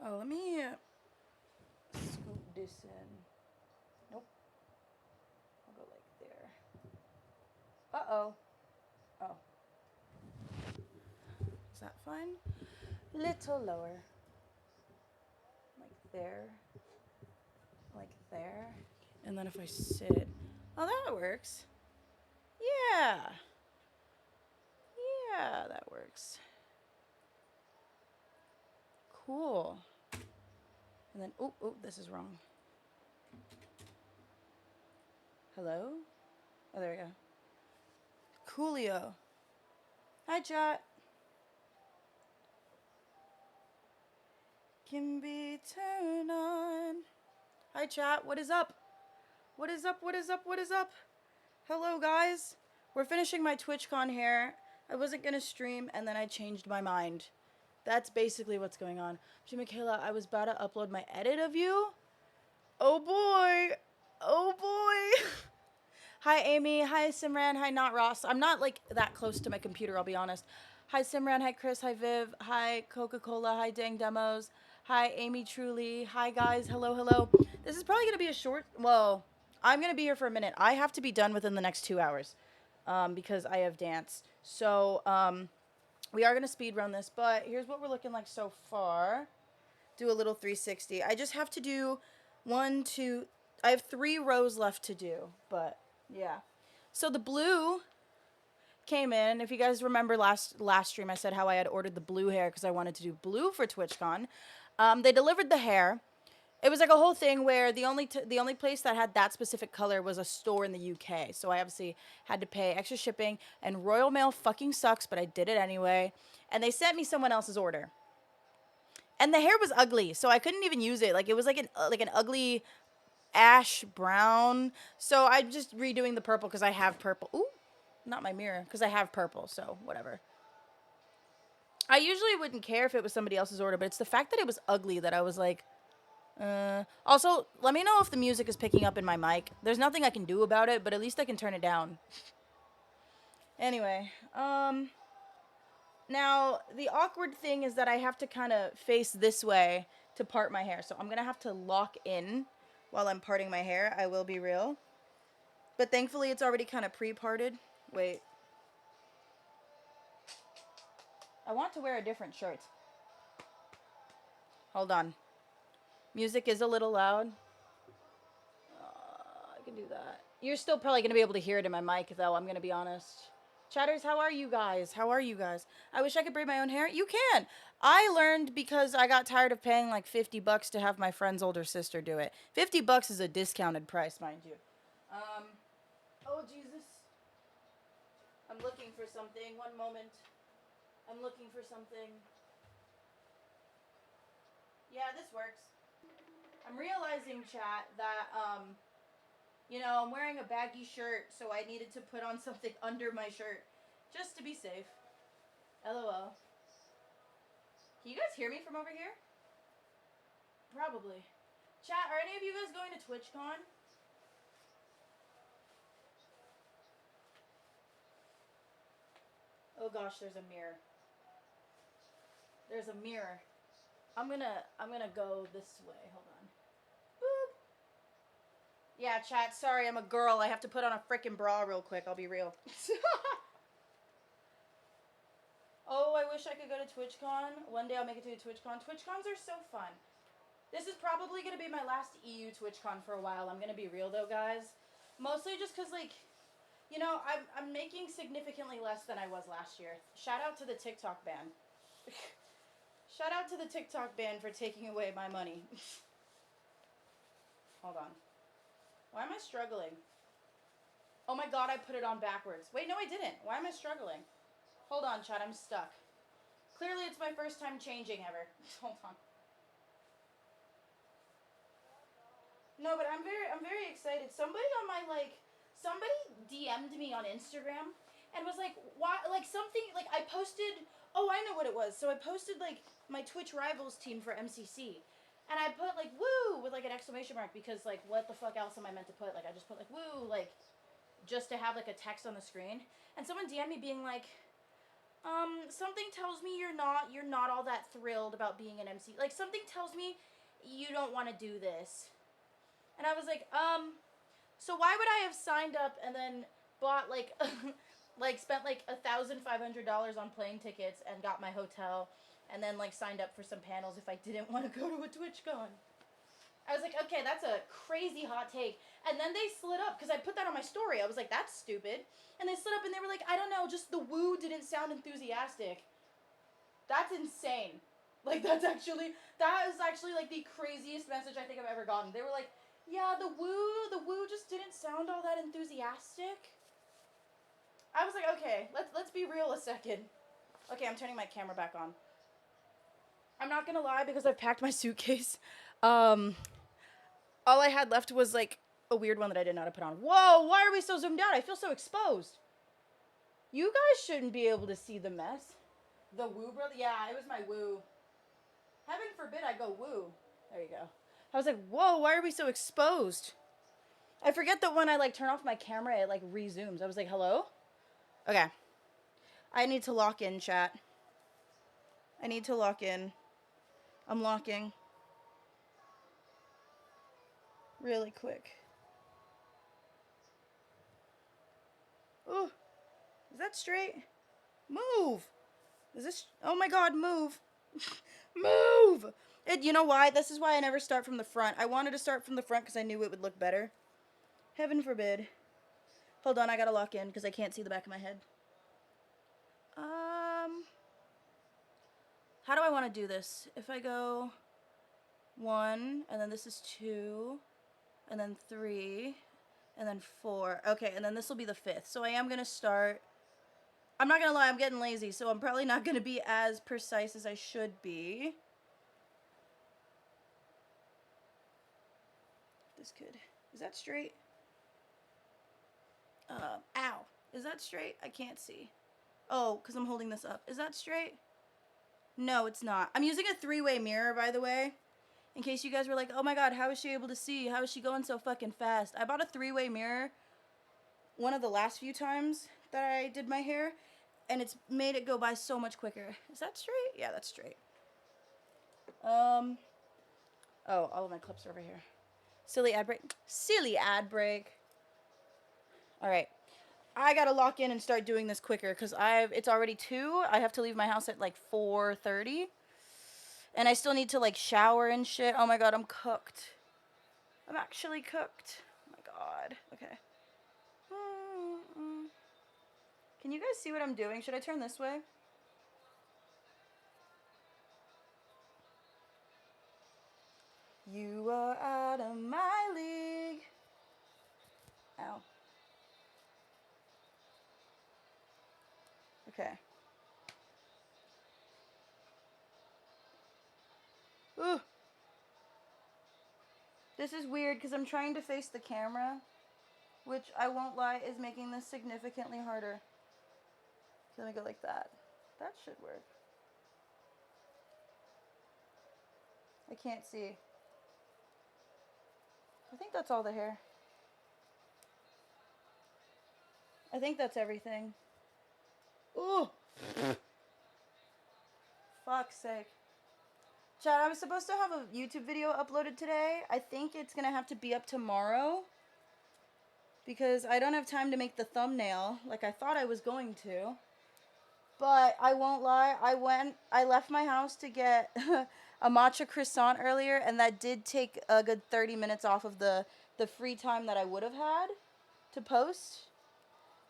Oh, let me scoop this in. Nope. I'll go like there. Uh-oh. Oh. Is that fine? Little lower. Like there. Like there. And then if I sit. Oh, that works. Yeah. Yeah, that works. Cool. And then, oh, this is wrong. Hello? Oh, there we go. Coolio. Hi, chat. Can be turned on. Hi, chat. What is up? What is up? What is up? What is up? Hello, guys. We're finishing my Twitchcon here. I wasn't gonna stream, and then I changed my mind. That's basically what's going on. Michaela, I was about to upload my edit of you. Oh boy. Oh boy. Hi, Amy. Hi, Simran. Hi, Not Ross. I'm not like that close to my computer, I'll be honest. Hi, Simran. Hi, Chris. Hi, Viv. Hi, Coca-Cola. Hi, Dang Demos. Hi, Amy Truly. Hi, guys. Hello, hello. This is probably going to be a short, well, I'm going to be here for a minute. I have to be done within the next 2 hours because I have dance. So, we are going to speed run this, but here's what we're looking like so far. Do a little 360. I just have to do 1, 2, I have 3 rows left to do, but yeah. So the blue came in. If you guys remember last stream, I said how I had ordered the blue hair because I wanted to do blue for TwitchCon. They delivered the hair. It was like a whole thing where the only place that had that specific color was a store in the UK. So I obviously had to pay extra shipping, and Royal Mail fucking sucks, but I did it anyway. And they sent me someone else's order. And the hair was ugly, so I couldn't even use it. Like it was like an ugly ash brown. So I'm just redoing the purple because I have purple. Ooh, not my mirror, because I have purple, so whatever. I usually wouldn't care if it was somebody else's order, but it's the fact that it was ugly that I was like, Also, let me know if the music is picking up in my mic. There's nothing I can do about it, but at least I can turn it down. Anyway, now the awkward thing is that I have to kind of face this way to part my hair. So I'm going to have to lock in while I'm parting my hair. I will be real. But thankfully it's already kind of pre-parted. Wait. I want to wear a different shirt. Hold on. Music is a little loud. I can do that. You're still probably going to be able to hear it in my mic, though, I'm going to be honest. Chatters, how are you guys? How are you guys? I wish I could braid my own hair. You can. I learned because I got tired of paying like $50 to have my friend's older sister do it. $50 is a discounted price, mind you. Oh, Jesus. I'm looking for something. One moment. I'm looking for something. Yeah, this works. I'm realizing, chat, that, you know, I'm wearing a baggy shirt, so I needed to put on something under my shirt just to be safe. LOL. Can you guys hear me from over here? Probably. Chat, are any of you guys going to TwitchCon? Oh gosh, there's a mirror. There's a mirror. I'm gonna go this way. Hold on. Boop. Yeah, chat, sorry, I'm a girl. I have to put on a frickin' bra real quick. I'll be real. Oh, I wish I could go to TwitchCon. One day I'll make it to TwitchCon. TwitchCons are so fun. This is probably going to be my last EU TwitchCon for a while. I'm going to be real, though, guys. Mostly just because, like, you know, I'm making significantly less than I was last year. Shout out to the TikTok ban. Shout out to the TikTok ban for taking away my money. Hold on. Why am I struggling? Oh my god, I put it on backwards. Wait, no, I didn't. Why am I struggling? Hold on, chat, I'm stuck. Clearly, it's my first time changing ever. Hold on. No, but I'm very excited. Somebody DM'd me on Instagram and was like, why, like something, like I posted, oh, I know what it was. So I posted like my Twitch Rivals team for MCC. And I put like, woo, with like an exclamation mark because like, what the fuck else am I meant to put? Like, I just put like, woo, like, just to have like a text on the screen. And someone DM'd me being like, Something tells me you're not all that thrilled about being an MC. Like, something tells me you don't want to do this. And I was like, so why would I have signed up and then bought, like, like, spent, like, $1,500 on plane tickets and got my hotel and then, like, signed up for some panels if I didn't want to go to a Twitchcon? I was like, okay, that's a crazy hot take. And then they slid up, because I put that on my story. I was like, that's stupid. And they slid up and they were like, I don't know, just the woo didn't sound enthusiastic. That's insane. Like, that is actually, like, the craziest message I think I've ever gotten. They were like, yeah, the woo just didn't sound all that enthusiastic. I was like, okay, let's be real a second. Okay, I'm turning my camera back on. I'm not gonna lie, because I've packed my suitcase. All I had left was, like, a weird one that I didn't know how to put on. Whoa, why are we so zoomed out? I feel so exposed. You guys shouldn't be able to see the mess. The woo, brother? Yeah, it was my woo. Heaven forbid I go woo. There you go. I was like, whoa, why are we so exposed? I forget that when I, like, turn off my camera, it, like, rezooms. I was like, hello? Okay. I need to lock in, chat. I need to lock in. I'm locking. Really quick. Ooh. Is that straight? Move! Is this... Oh my god, move! Move! You know why? This is why I never start from the front. I wanted to start from the front because I knew it would look better. Heaven forbid. Hold on, I gotta lock in because I can't see the back of my head. How do I want to do this? If I go 1, and then this is 2, and then 3, and then 4. Okay, and then this will be the 5th. So I am gonna start... I'm not gonna lie, I'm getting lazy, so I'm probably not gonna be as precise as I should be. This could... Is that straight? Ow. Is that straight? I can't see. Oh, because I'm holding this up. Is that straight? No, it's not. I'm using a 3-way mirror, by the way. In case you guys were like, oh my god, how is she able to see? How is she going so fucking fast? I bought a 3-way mirror one of the last few times that I did my hair, and it's made it go by so much quicker. Is that straight? Yeah, that's straight. Oh, all of my clips are over here. Silly ad break. Silly ad break. Alright. I gotta lock in and start doing this quicker because it's already 2. I have to leave my house at like 4:30. And I still need to like shower and shit. Oh my god, I'm cooked. I'm actually cooked. Oh my god. Okay. Can you guys see what I'm doing? Should I turn this way? You are out of my league. Ow. Okay. Ooh. This is weird because I'm trying to face the camera, which I won't lie is making this significantly harder. So let me go like that. That should work. I can't see. I think that's all the hair. I think that's everything. Ooh. Fuck's sake. Chad, I was supposed to have a YouTube video uploaded today. I think it's going to have to be up tomorrow. Because I don't have time to make the thumbnail like I thought I was going to. But I won't lie, I left my house to get a matcha croissant earlier, and that did take a good 30 minutes off of the free time that I would have had to post.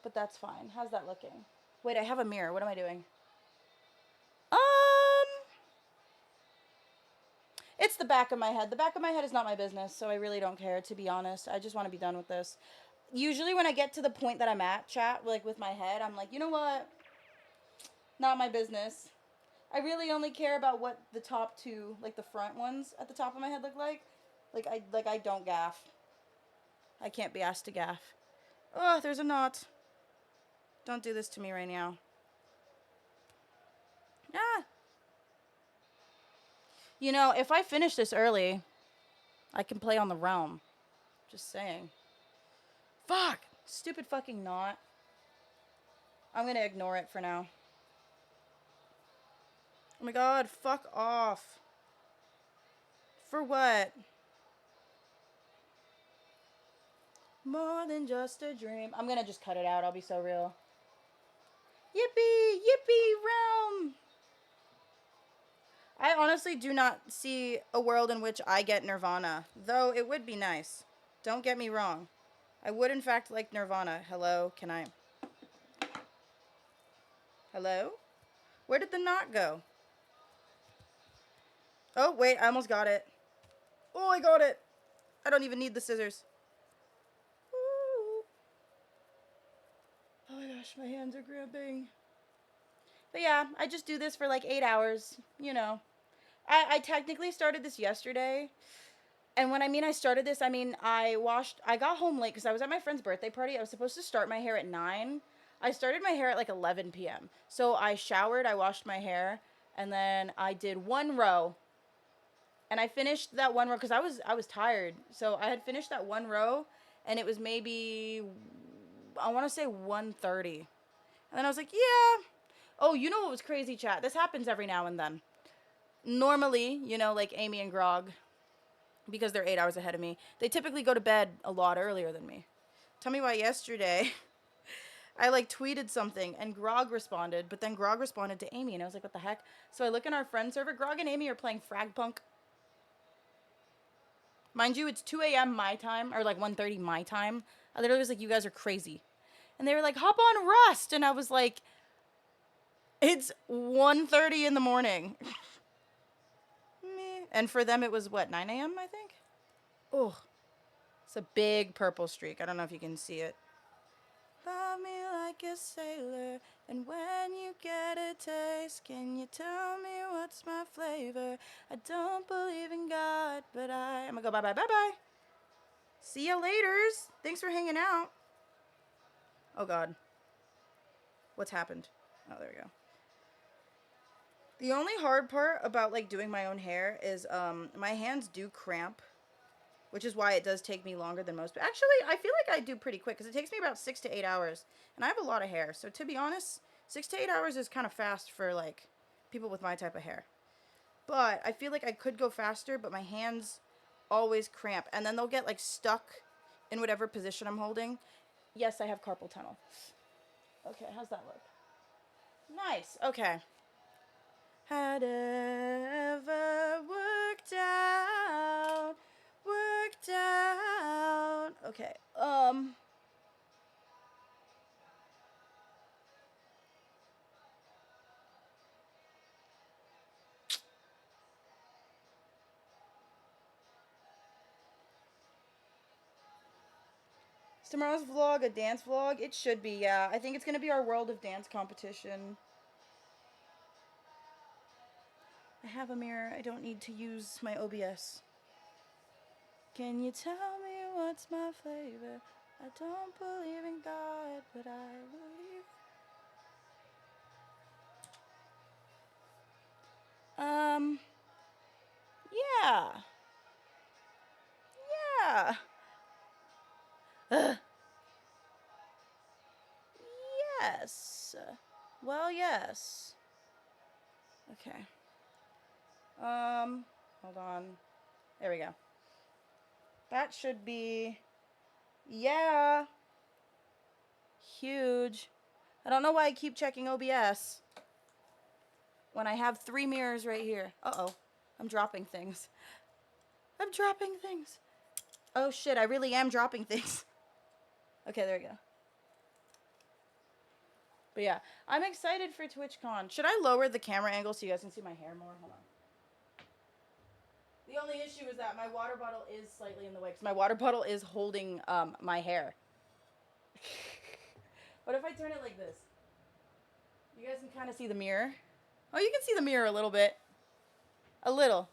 But that's fine. How's that looking? Wait, I have a mirror. What am I doing? It's the back of my head. The back of my head is not my business, so I really don't care, to be honest. I just want to be done with this. Usually when I get to the point that I'm at, chat, like with my head, I'm like, you know what? Not my business. I really only care about what the top 2, like the front ones at the top of my head look like. Like I don't gaff. I can't be asked to gaff. Oh, there's a knot. Don't do this to me right now. Ah. You know, if I finish this early, I can play on the realm. Just saying. Fuck! Stupid fucking knot. I'm gonna ignore it for now. Oh my god, fuck off. For what? More than just a dream. I'm gonna just cut it out, I'll be so real. Yippee! Yippee realm! I honestly do not see a world in which I get Nirvana, though it would be nice. Don't get me wrong. I would in fact like Nirvana. Hello? Can I... Hello? Where did the knot go? Oh, wait, I almost got it. Oh, I got it. I don't even need the scissors. Ooh. Oh my gosh, my hands are gripping. But yeah, I just do this for like 8 hours, you know. I technically started this yesterday. And when I mean I started this, I mean I got home late because I was at my friend's birthday party. I was supposed to start my hair at 9. I started my hair at like 11 p.m. So I showered, I washed my hair, and then I did one row. And I finished that one row because I was tired. So I had finished that one row, and it was maybe, I want to say 1:30. And then I was like, yeah. Oh, you know what was crazy, chat? This happens every now and then. Normally, you know, like Amy and Grog, because they're 8 hours ahead of me, they typically go to bed a lot earlier than me. Tell me why yesterday I like tweeted something and Grog responded, but then Grog responded to Amy and I was like, what the heck? So I look in our friend server, Grog and Amy are playing Fragpunk. Mind you, it's 2 a.m. my time, or like 1:30 my time. I literally was like, you guys are crazy. And they were like, hop on Rust. And I was like, it's 1:30 in the morning. And for them, it was what, 9 a.m., I think? Oh, it's a big purple streak. I don't know if you can see it. Love me like a sailor, and when you get a taste, can you tell me what's my flavor? I don't believe in God, but I'm gonna go bye-bye, bye-bye. See ya laters. Thanks for hanging out. Oh, God. What's happened? Oh, there we go. The only hard part about, like, doing my own hair is, my hands do cramp, which is why it does take me longer than most. But actually, I feel like I do pretty quick, because it takes me about 6 to 8 hours, and I have a lot of hair. So, to be honest, 6 to 8 hours is kind of fast for, like, people with my type of hair. But I feel like I could go faster, but my hands always cramp, and then they'll get, like, stuck in whatever position I'm holding. Yes, I have carpal tunnel. Okay, how's that look? Nice, okay. Had ever worked out. Okay, is tomorrow's vlog a dance vlog? It should be, yeah. I think it's gonna be our World of Dance competition. I have a mirror. I don't need to use my OBS. Can you tell me what's my flavor? I don't believe in God, but I believe. Yeah. Yeah. Yes. Well, yes. Okay. Hold on. There we go. That should be, yeah, huge. I don't know why I keep checking OBS when I have 3 mirrors right here. Uh-oh. I'm dropping things. I'm dropping things. Oh, shit. I really am dropping things. Okay, there we go. But yeah, I'm excited for TwitchCon. Should I lower the camera angle so you guys can see my hair more? Hold on. The only issue is that my water bottle is slightly in the way because my water bottle is holding my hair. What if I turn it like this? You guys can kind of see the mirror. Oh, you can see the mirror a little bit. A little.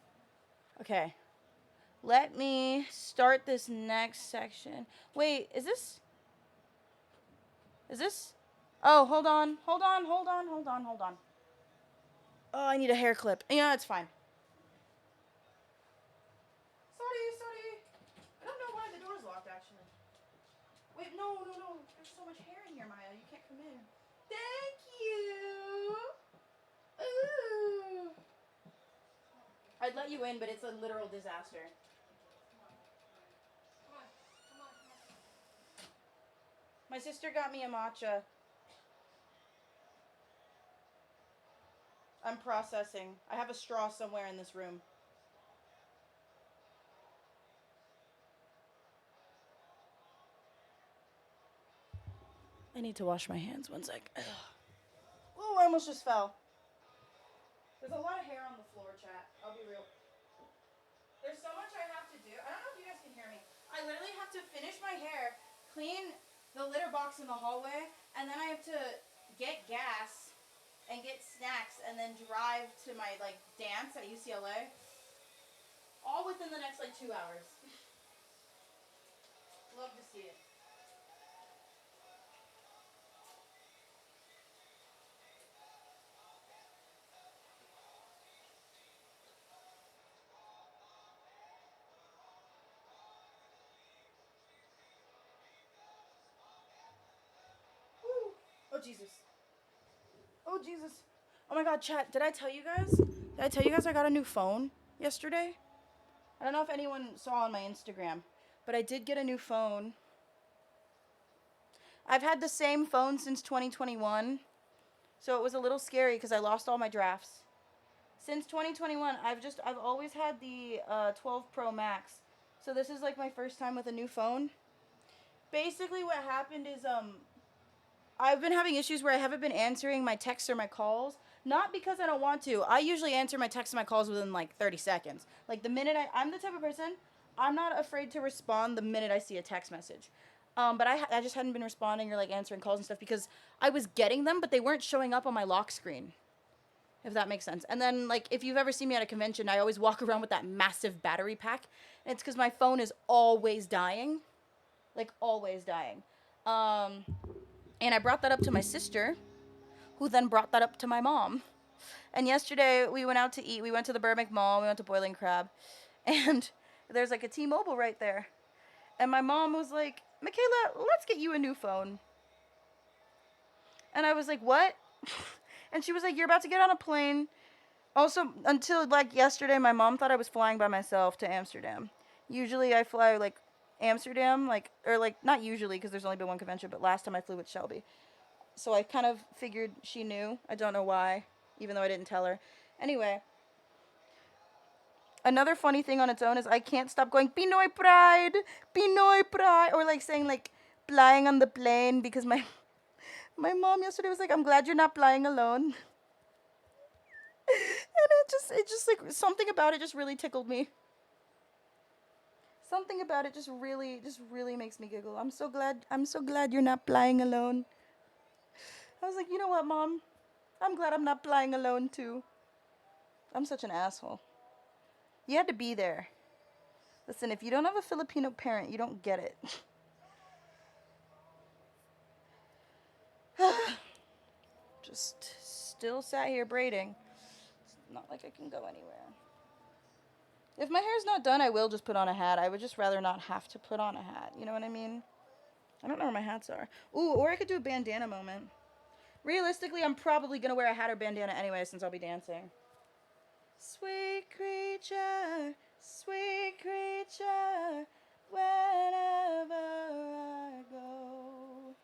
Okay. Let me start this next section. Wait, is this? Is this? Oh, hold on. Hold on. Oh, I need a hair clip. Yeah, it's fine. Sorry. I don't know why the door's locked, actually. Wait, no. There's so much hair in here, Maya. You can't come in. Thank you. Ooh. I'd let you in, but it's a literal disaster. My sister got me a matcha. I'm processing. I have a straw somewhere in this room. I need to wash my hands. One sec. Oh, I almost just fell. There's a lot of hair on the floor, chat. I'll be real. There's so much I have to do. I don't know if you guys can hear me. I literally have to finish my hair, clean the litter box in the hallway, and then I have to get gas and get snacks and then drive to my like dance at UCLA. All within the next like 2 hours. Love to see it. Woo. Oh Jesus. Oh Jesus. Oh my God, chat. Did I tell you guys? I got a new phone yesterday? I don't know if anyone saw on my Instagram, but I did get a new phone. I've had the same phone since 2021, so it was a little scary because I lost all my drafts. Since 2021, I've always had the 12 Pro Max, so this is like my first time with a new phone. Basically, what happened is I've been having issues where I haven't been answering my texts or my calls. Not because I don't want to. I usually answer my texts and my calls within like 30 seconds. Like the minute I'm the type of person, I'm not afraid to respond the minute I see a text message. But I just hadn't been responding or like answering calls and stuff because I was getting them, but they weren't showing up on my lock screen. If that makes sense. And then like if you've ever seen me at a convention, I always walk around with that massive battery pack. And it's because my phone is always dying. Like always dying. And I brought that up to my sister, who then brought that up to my mom. And yesterday we went out to eat. We went to the Burbank Mall. We went to Boiling Crab. And there's like a T-Mobile right there. And my mom was like, Michaela, let's get you a new phone. And I was like, what? And she was like, you're about to get on a plane. Also, until like yesterday, my mom thought I was flying by myself to Amsterdam. Usually I fly like Amsterdam, like, or like, not usually because there's only been one convention, but last time I flew with Shelby. So I kind of figured she knew. I don't know why, even though I didn't tell her. Anyway, another funny thing on its own is I can't stop going, Pinoy pride, Pinoy pride, or like saying like flying on the plane because my mom yesterday was like, I'm glad you're not flying alone. And it just like something about it just really tickled me. Something about it just really makes me giggle. I'm so glad you're not flying alone. I was like, you know what, Mom? I'm glad I'm not flying alone too. I'm such an asshole. You had to be there. Listen, if you don't have a Filipino parent, you don't get it. Just still sat here braiding. It's not like I can go anywhere. If my hair's not done, I will just put on a hat. I would just rather not have to put on a hat. You know what I mean? I don't know where my hats are. Ooh, or I could do a bandana moment. Realistically, I'm probably going to wear a hat or bandana anyway since I'll be dancing. Sweet creature, wherever I go,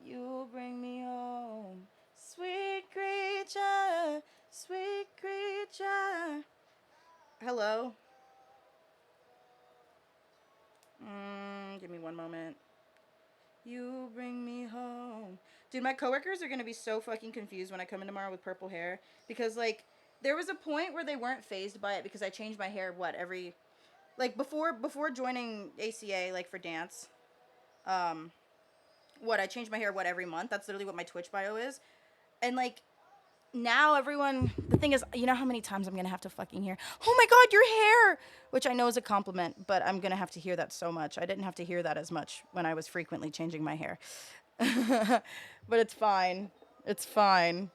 you'll bring me home. Sweet creature, sweet creature. Hello? Give me one moment. You bring me home. Dude, my coworkers are going to be so fucking confused when I come in tomorrow with purple hair. Because, like, there was a point where they weren't fazed by it because I changed my hair, every... Like, before joining ACA, like, for dance. I changed my hair, every month? That's literally what my Twitch bio is. And, like, now everyone... The thing is, you know how many times I'm going to have to fucking hear, oh my God, your hair! Which I know is a compliment, but I'm going to have to hear that so much. I didn't have to hear that as much when I was frequently changing my hair. But it's fine. It's fine.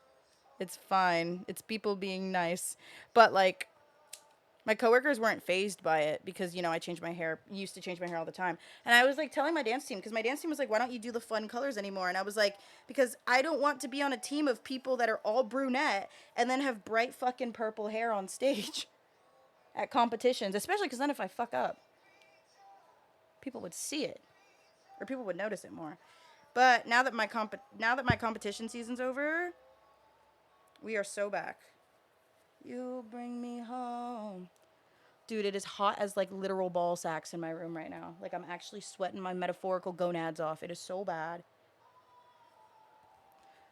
It's fine. It's people being nice. But, like, My coworkers weren't phased by it because, you know, I changed my hair, used to change my hair all the time. And I was like telling my dance team, because my dance team was like, why don't you do the fun colors anymore? And I was like, because I don't want to be on a team of people that are all brunette and then have bright fucking purple hair on stage at competitions, especially because then if I fuck up, people would see it or people would notice it more. But now that my competition season's over, we are so back. You bring me home. Dude, it is hot as like literal ball sacks in my room right now. Like I'm actually sweating my metaphorical gonads off. It is so bad.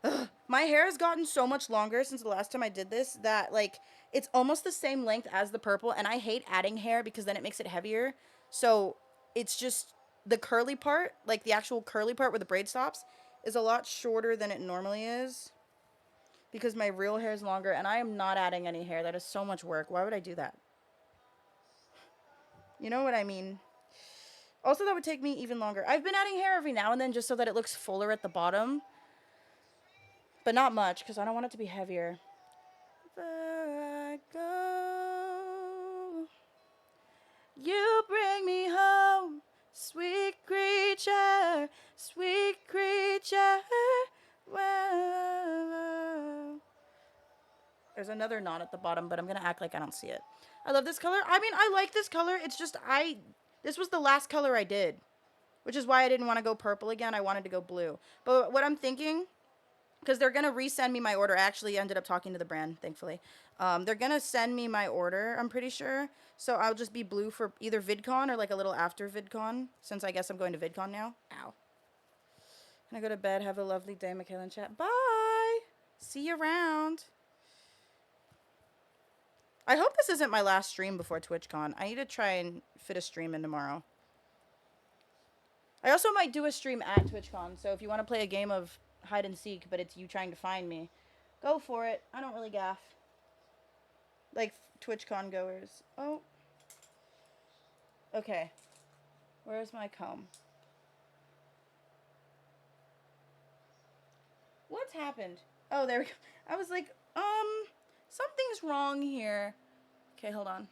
Ugh. My hair has gotten so much longer since the last time I did this that like it's almost the same length as the purple, and I hate adding hair because then it makes it heavier. So it's just the curly part, like the actual curly part where the braid stops, is a lot shorter than it normally is because my real hair is longer, and I am not adding any hair. That is so much work. Why would I do that? You know what I mean? Also, that would take me even longer. I've been adding hair every now and then just so that it looks fuller at the bottom. But not much, because I don't want it to be heavier. Where I go, you bring me home, sweet creature, sweet creature. Whoa. There's another knot at the bottom, but I'm going to act like I don't see it. I love this color. I mean, I like this color. It's just this was the last color I did, which is why I didn't want to go purple again. I wanted to go blue. But what I'm thinking, because they're going to resend me my order. I actually ended up talking to the brand, thankfully. They're going to send me my order, I'm pretty sure. So I'll just be blue for either VidCon or like a little after VidCon, since I guess I'm going to VidCon now. Ow. Can I go to bed? Have a lovely day, Michaela and chat. Bye. See you around. I hope this isn't my last stream before TwitchCon. I need to try and fit a stream in tomorrow. I also might do a stream at TwitchCon, so if you want to play a game of hide and seek, but it's you trying to find me, go for it. I don't really gaff. Like TwitchCon goers. Oh. Okay. Where's my comb? What's happened? Oh, there we go. I was like, something's wrong here. Okay, hold on.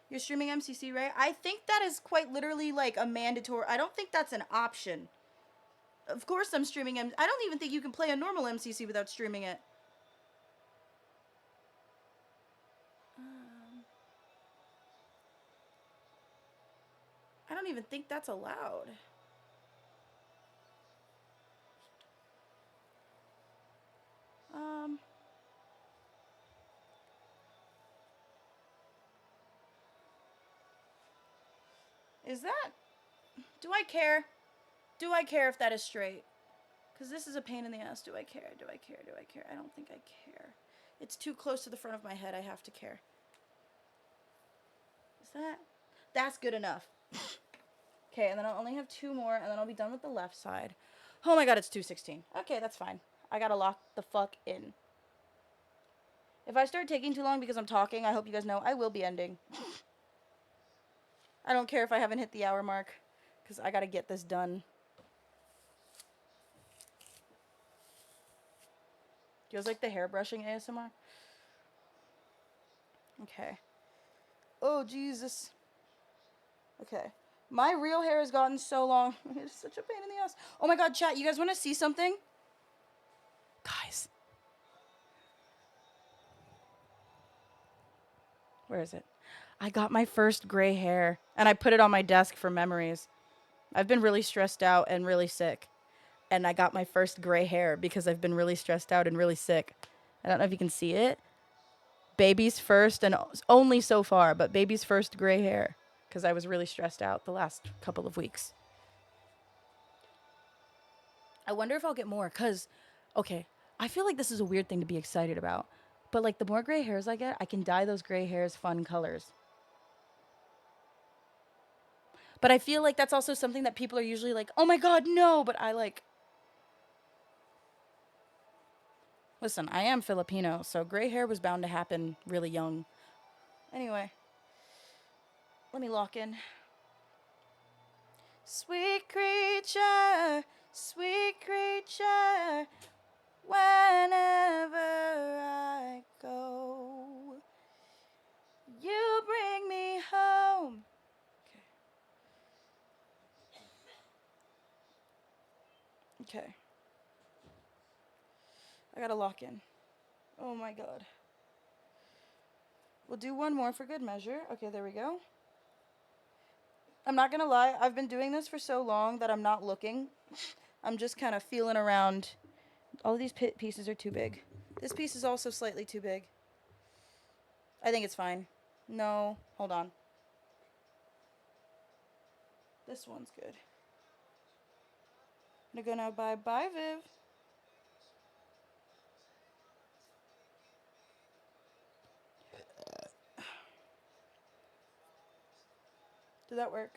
You're streaming MCC, right? I think that is quite literally like a mandatory. I don't think that's an option. Of course I'm streaming I don't even think you can play a normal MCC without streaming it. I don't even think that's allowed. Is that... Do I care? Do I care if that is straight? Because this is a pain in the ass. Do I care? Do I care? Do I care? I don't think I care. It's too close to the front of my head. I have to care. Is that... That's good enough. Okay, and then I'll only have 2 more, and then I'll be done with the left side. Oh my god, it's 2:16. Okay, that's fine. I gotta lock the fuck in. If I start taking too long because I'm talking, I hope you guys know I will be ending. I don't care if I haven't hit the hour mark, because I gotta get this done. Feels like the hair brushing ASMR. Okay. Oh, Jesus. Okay. My real hair has gotten so long. It's such a pain in the ass. Oh my god, chat, you guys want to see something? Guys. Where is it? I got my first gray hair, and I put it on my desk for memories. I've been really stressed out and really sick. And I got my first gray hair because I've been really stressed out and really sick. I don't know if you can see it. Baby's first, and only so far, but baby's first gray hair. Because I was really stressed out the last couple of weeks. I wonder if I'll get more, because, okay, I feel like this is a weird thing to be excited about. But, like, the more gray hairs I get, I can dye those gray hairs fun colors. But I feel like that's also something that people are usually like, oh my god, no! But I, like... Listen, I am Filipino, so gray hair was bound to happen really young. Anyway. Let me lock in. Sweet creature, whenever I go, you bring me home. Okay. I gotta lock in. Oh my god. We'll do one more for good measure. Okay, there we go. I'm not gonna lie, I've been doing this for so long that I'm not looking. I'm just kind of feeling around. All of these pieces are too big. This piece is also slightly too big. I think it's fine. No, hold on. This one's good. I'm gonna go now. Bye, Viv. Did that work?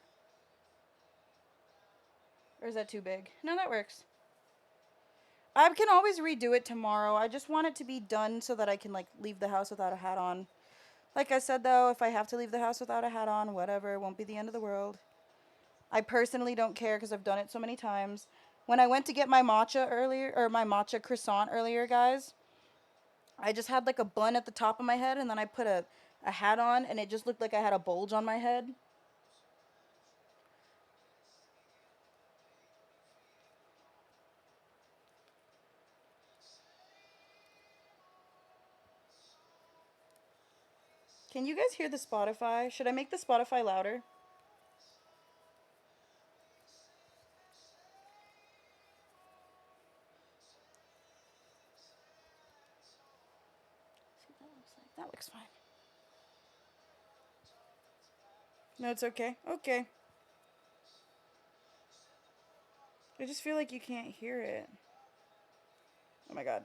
Or is that too big? No, that works. I can always redo it tomorrow. I just want it to be done so that I can, like, leave the house without a hat on. Like I said, though, if I have to leave the house without a hat on, whatever, it won't be the end of the world. I personally don't care because I've done it so many times. When I went to get my matcha earlier, or my matcha croissant earlier, guys, I just had, like, a bun at the top of my head, and then I put a hat on, and it just looked like I had a bulge on my head. Can you guys hear the Spotify? Should I make the Spotify louder? See what that looks like. That looks fine. No, it's okay. Okay. I just feel like you can't hear it. Oh my god.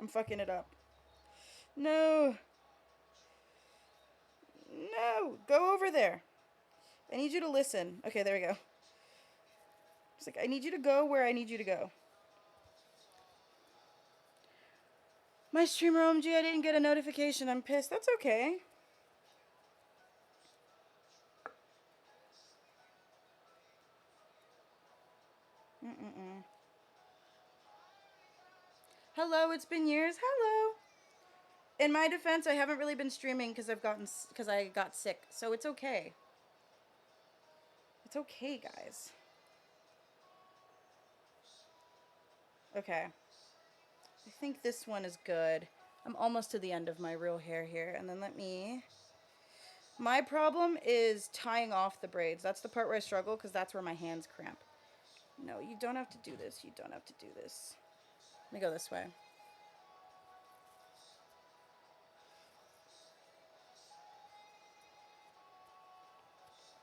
I'm fucking it up. No. No. Go over there. I need you to listen. Okay, there we go. It's like, I need you to go where I need you to go. My streamer OMG, I didn't get a notification. I'm pissed. That's okay. Mm-mm-mm. Hello, it's been years. Hello. In my defense, I haven't really been streaming because I got sick. So it's okay. It's okay, guys. Okay. I think this one is good. I'm almost to the end of my real hair here. And then my problem is tying off the braids. That's the part where I struggle because that's where my hands cramp. No, you don't have to do this. You don't have to do this. Let me go this way.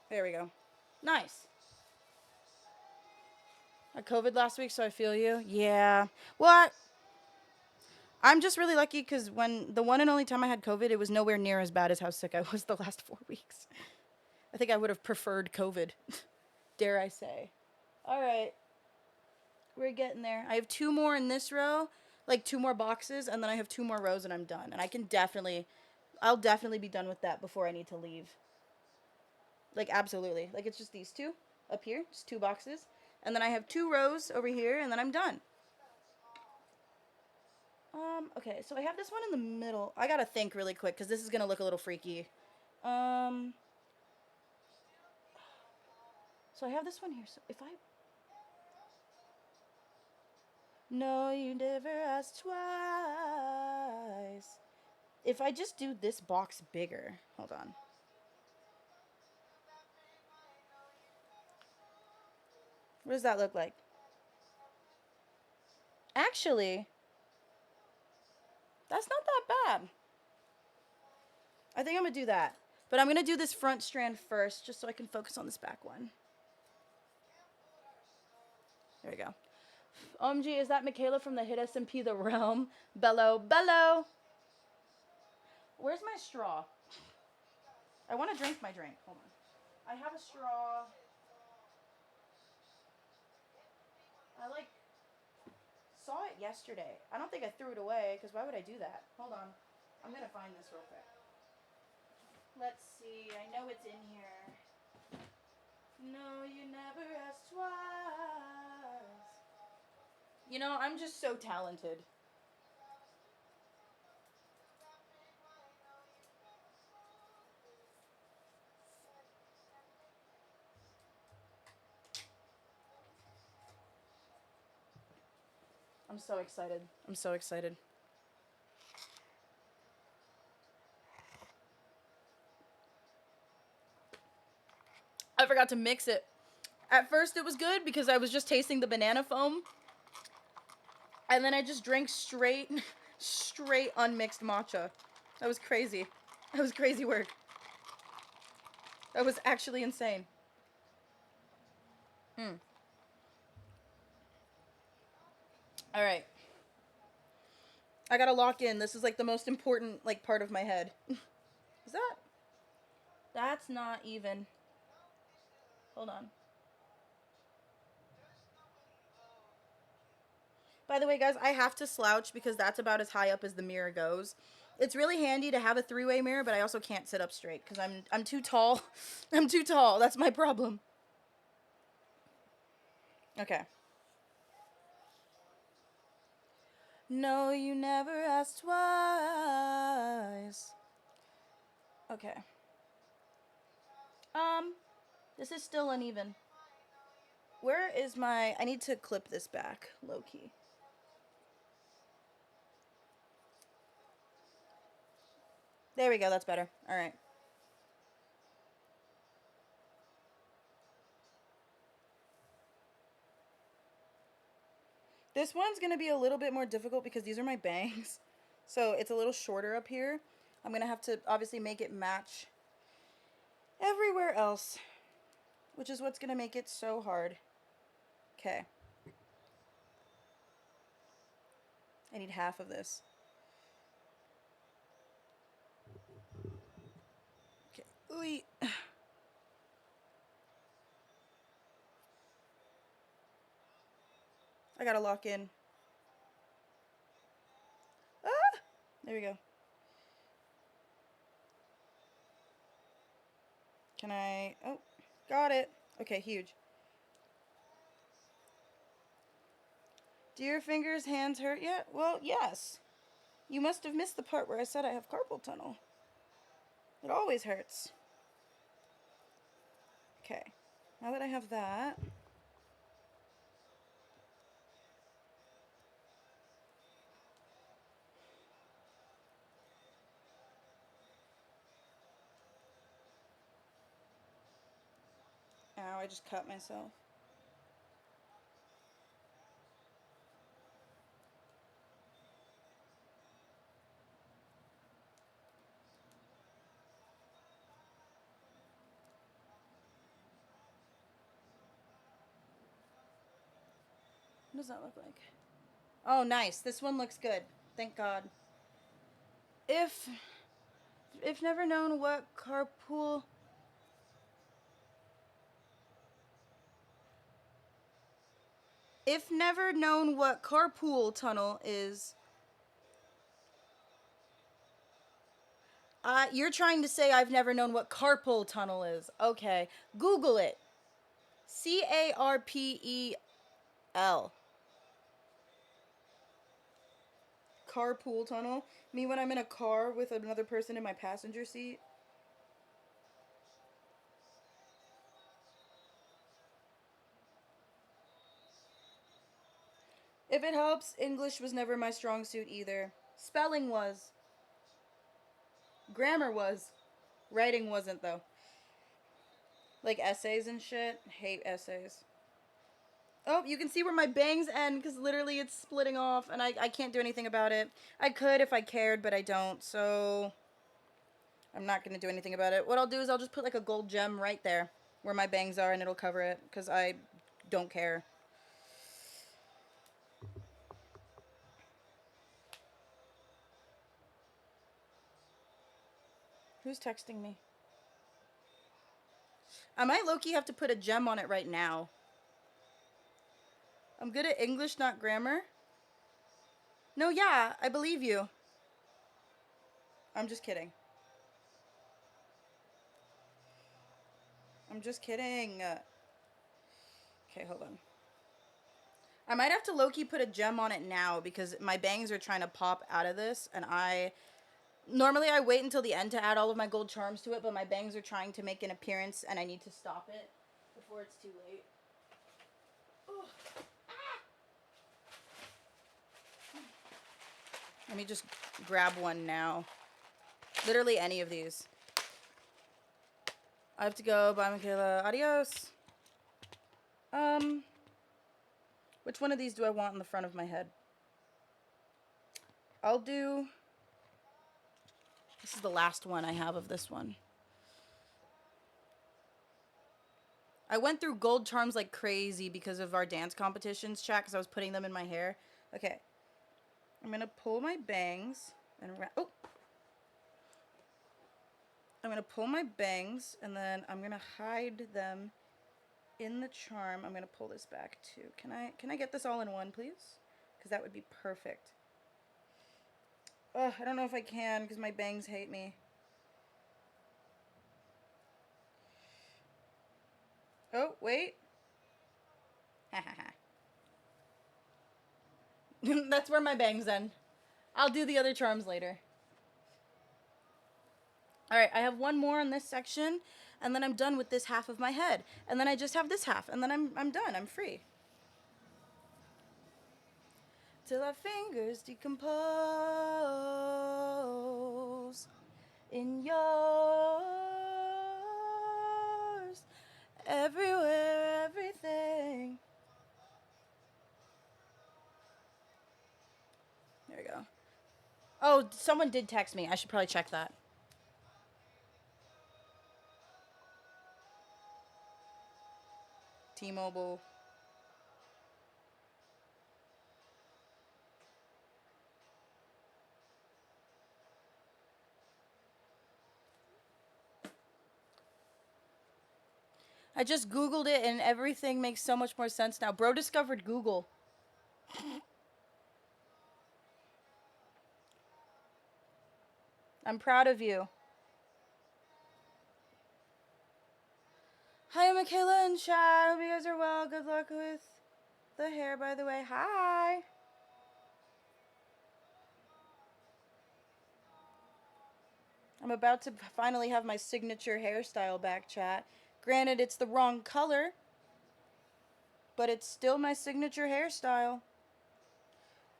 There we go. Nice. I COVID last week, so I feel you. Yeah. Well, I'm just really lucky because when the one and only time I had COVID, it was nowhere near as bad as how sick I was the last 4 weeks. I think I would have preferred COVID, dare I say. All right. We're getting there. I have 2 more in this row, like 2 more boxes, and then I have 2 more rows and I'm done. And I'll definitely be done with that before I need to leave. Like, absolutely. Like, it's just these 2 up here, just 2 boxes. And then I have 2 rows over here, and then I'm done. Okay, so I have this one in the middle. I gotta think really quick, because this is gonna look a little freaky. So I have this one here, so if I... No, you never asked twice. If I just do this box bigger, hold on. What does that look like? Actually, that's not that bad. I think I'm gonna do that. But I'm gonna do this front strand first, just so I can focus on this back one. There we go. OMG, is that Michaela from the Hit SMP The Realm? Bello. Where's my straw? I want to drink my drink. Hold on. I have a straw. I, saw it yesterday. I don't think I threw it away, because why would I do that? Hold on. I'm going to find this real quick. Let's see. I know it's in here. No, you never You know, I'm just so talented. I'm so excited. I'm so excited. I forgot to mix it. At first it was good because I was just tasting the banana foam. And then I just drank straight unmixed matcha. That was crazy. That was crazy work. That was actually insane. All right. I gotta lock in. This is like the most important like part of my head. Is that? That's not even. Hold on. By the way, guys, I have to slouch because that's about as high up as the mirror goes. It's really handy to have a three-way mirror, but I also can't sit up straight because I'm too tall. I'm too tall. That's my problem. Okay. No, you never asked twice. Okay. This is still uneven. Where is my... I need to clip this back, low-key. There we go, that's better. Alright. This one's gonna be a little bit more difficult because these are my bangs. So it's a little shorter up here. I'm gonna have to obviously make it match everywhere else, which is what's gonna make it so hard. Okay. I need half of this. Okay. Ooh. I gotta lock in. Ah! There we go. Can I... Oh, got it. Okay, huge. Do your fingers, hands hurt yet? Well, yes. You must have missed the part where I said I have carpal tunnel. It always hurts. Okay. Now that I have that... Ow, I just cut myself. What does that look like? Oh, nice. This one looks good. Thank God. If never known what carpool... If never known what carpool tunnel is... you're trying to say I've never known what carpal tunnel is. Okay. Google it. C-A-R-P-E-L. Carpool tunnel. Me when I'm in a car with another person in my passenger seat. If it helps, English was never my strong suit either. Spelling was. Grammar was. Writing wasn't, though. Like essays and shit. Hate essays. Oh, you can see where my bangs end because literally it's splitting off and I can't do anything about it. I could if I cared, but I don't, so I'm not going to do anything about it. What I'll do is I'll just put like a gold gem right there where my bangs are and it'll cover it because I don't care. Who's texting me? I might low-key have to put a gem on it right now. I'm good at English, not grammar. No, yeah, I believe you. I'm just kidding. I'm just kidding. Okay, hold on. I might have to low-key put a gem on it now because my bangs are trying to pop out of this, and normally I wait until the end to add all of my gold charms to it, but my bangs are trying to make an appearance, and I need to stop it before it's too late. Ugh. Let me just grab one now. Literally any of these. I have to go. Bye, Michaela. Adios. Which one of these do I want in the front of my head? I'll do... This is the last one I have of this one. I went through gold charms like crazy because of our dance competitions, chat, because I was putting them in my hair. Okay. I'm going to pull my bangs and oh! I'm going to pull my bangs and then I'm going to hide them in the charm. I'm going to pull this back too. Can I get this all in one, please? Because that would be perfect. Ugh, I don't know if I can because my bangs hate me. Oh, wait. That's where my bangs end. I'll do the other charms later. Alright, I have one more on this section, and then I'm done with this half of my head. And then I just have this half, and then I'm done. I'm free. Till our fingers decompose in yours. Everywhere, everything. There we go. Oh, someone did text me. I should probably check that. T-Mobile. I just Googled it and everything makes so much more sense now. Bro discovered Google. I'm proud of you. Hi, Michaela and Chad. Hope you guys are well. Good luck with the hair, by the way. Hi. I'm about to finally have my signature hairstyle back, chat. Granted, it's the wrong color, but it's still my signature hairstyle.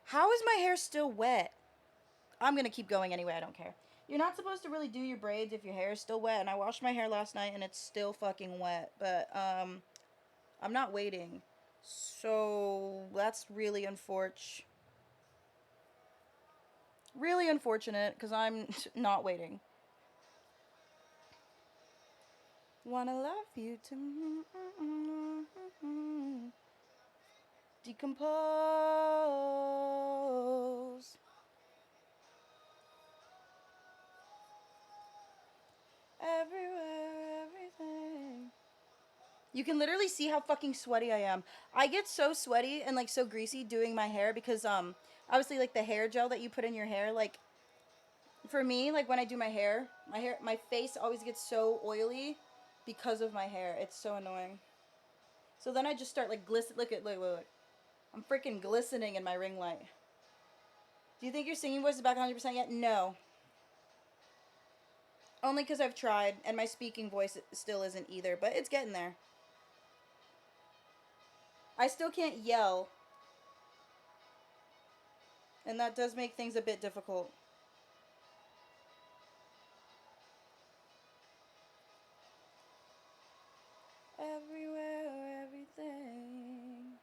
How is my hair still wet? I'm going to keep going anyway. I don't care. You're not supposed to really do your braids if your hair is still wet, and I washed my hair last night, and it's still fucking wet. But, I'm not waiting. So, that's really unfortunate. Really unfortunate, because I'm not waiting. Wanna love you to decompose. Everywhere, everything. You can literally see how fucking sweaty I am. I get so sweaty and like so greasy doing my hair because obviously like the hair gel that you put in your hair, like for me, like when I do my face always gets so oily because of my hair. It's so annoying. So then I just start like look. I'm freaking glistening in my ring light. Do you think your singing voice is back 100% yet? No. Only because I've tried, and my speaking voice still isn't either, but it's getting there. I still can't yell, and that does make things a bit difficult. Everywhere, everything.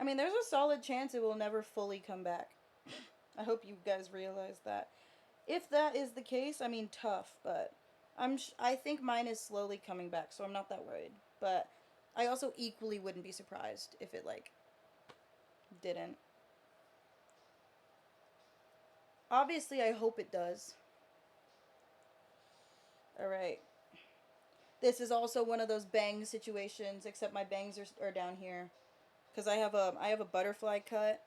I mean, there's a solid chance it will never fully come back. I hope you guys realize that. If that is the case, I mean, tough, but I think mine is slowly coming back, so I'm not that worried. But I also equally wouldn't be surprised if it, like, didn't. Obviously, I hope it does. Alright. This is also one of those bang situations, except my bangs are down here. Because I have a butterfly cut.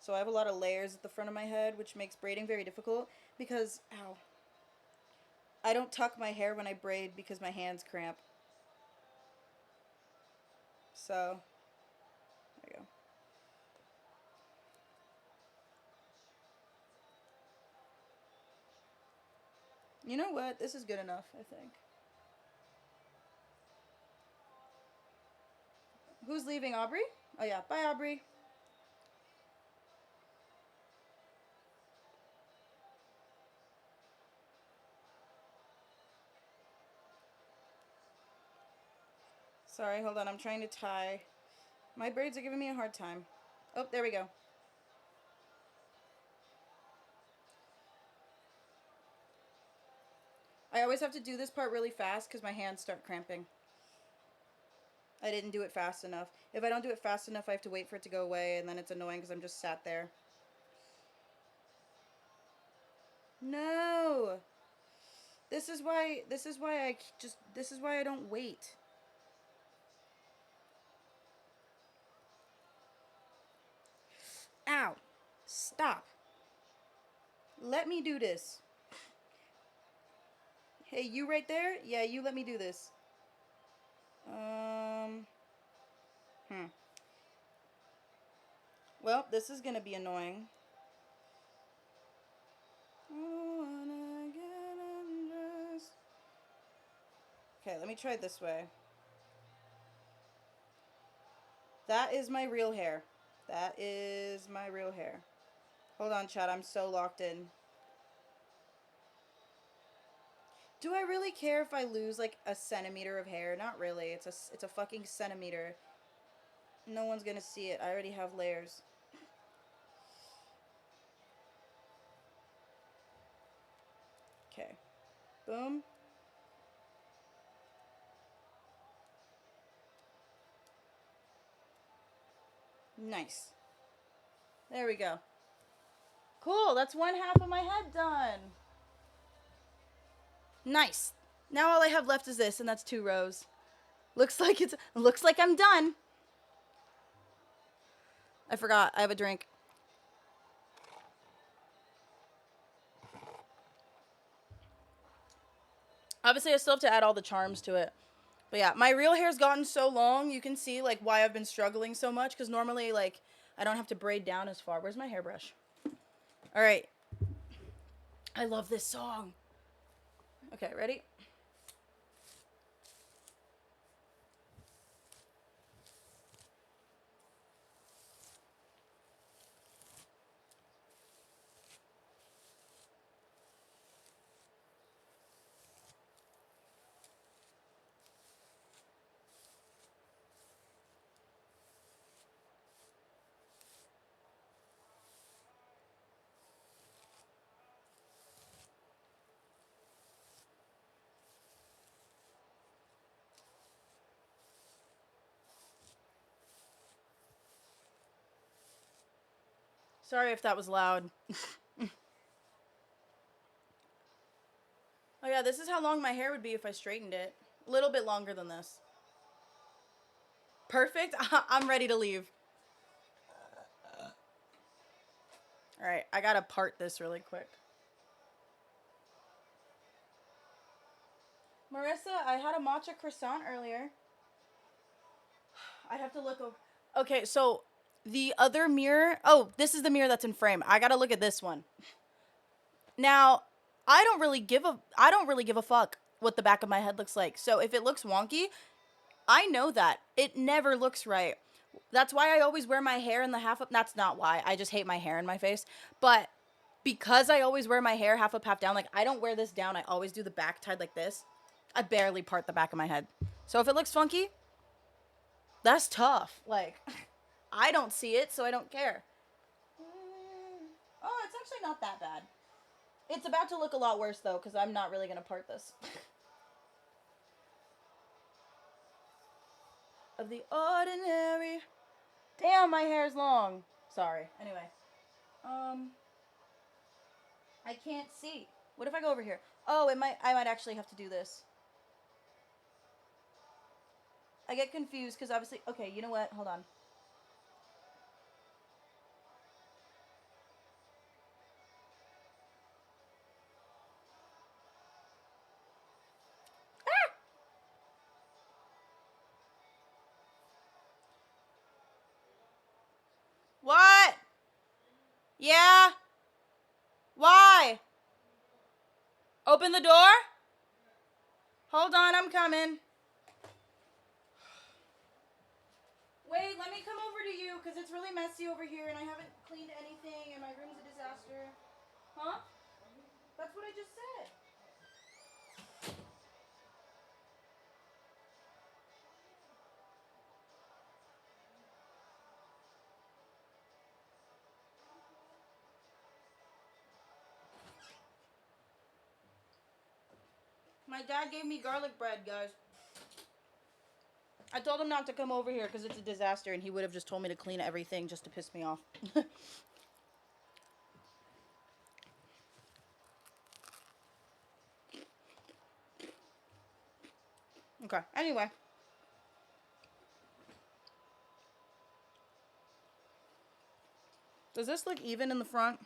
So I have a lot of layers at the front of my head, which makes braiding very difficult. Because, ow. I don't tuck my hair when I braid because my hands cramp. so there you go. You know what? This is good enough, I think. Who's leaving? Aubrey? Oh yeah, bye Aubrey. Sorry, hold on. I'm trying to tie. My braids are giving me a hard time. Oh, there we go. I always have to do this part really fast because my hands start cramping. I didn't do it fast enough. If I don't do it fast enough, I have to wait for it to go away, and then it's annoying because I'm just sat there. No! This is why I don't wait. Ow. Stop. Let me do this. Hey, you right there? Yeah, you let me do this. Well, this is gonna be annoying. Okay, let me try it this way. That is my real hair. That is my real hair. Hold on, chat. I'm so locked in. Do I really care if I lose like a centimeter of hair? Not really. It's a fucking centimeter. No one's gonna see it. I already have layers. Okay. Boom. Nice. There we go. Cool. That's one half of my head done. Nice. Now all I have left is this, and that's 2 rows. Looks like I'm done. I forgot. I have a drink. Obviously, I still have to add all the charms to it. But yeah, my real hair's gotten so long, you can see, like, why I've been struggling so much. Because normally, like, I don't have to braid down as far. Where's my hairbrush? All right. I love this song. Okay, ready? Sorry if that was loud. Oh yeah, this is how long my hair would be if I straightened it. A little bit longer than this. Perfect? I'm ready to leave. Alright, I gotta part this really quick. Marissa, I had a matcha croissant earlier. I'd have to look over. Okay, so the other mirror. Oh, this is the mirror that's in frame. I gotta look at this one. Now, I don't really give a fuck what the back of my head looks like. So if it looks wonky, I know that. It never looks right. That's why I always wear my hair in the half up. That's not why. I just hate my hair in my face. But because I always wear my hair half up, half down, like I don't wear this down. I always do the back tied like this. I barely part the back of my head. So if it looks funky, that's tough. Like, I don't see it, so I don't care. Oh, it's actually not that bad. It's about to look a lot worse, though, because I'm not really going to part this. Of the ordinary. Damn, my hair's long. Sorry. Anyway. I can't see. What if I go over here? Oh, I might actually have to do this. I get confused because obviously, okay, you know what? Hold on. Yeah? Why? Open the door? Hold on, I'm coming. Wait, let me come over to you, because it's really messy over here, and I haven't cleaned anything, and my room's a disaster. Huh? That's what I just said. My dad gave me garlic bread, guys. I told him not to come over here because it's a disaster, and he would have just told me to clean everything just to piss me off. Okay, anyway. Does this look even in the front?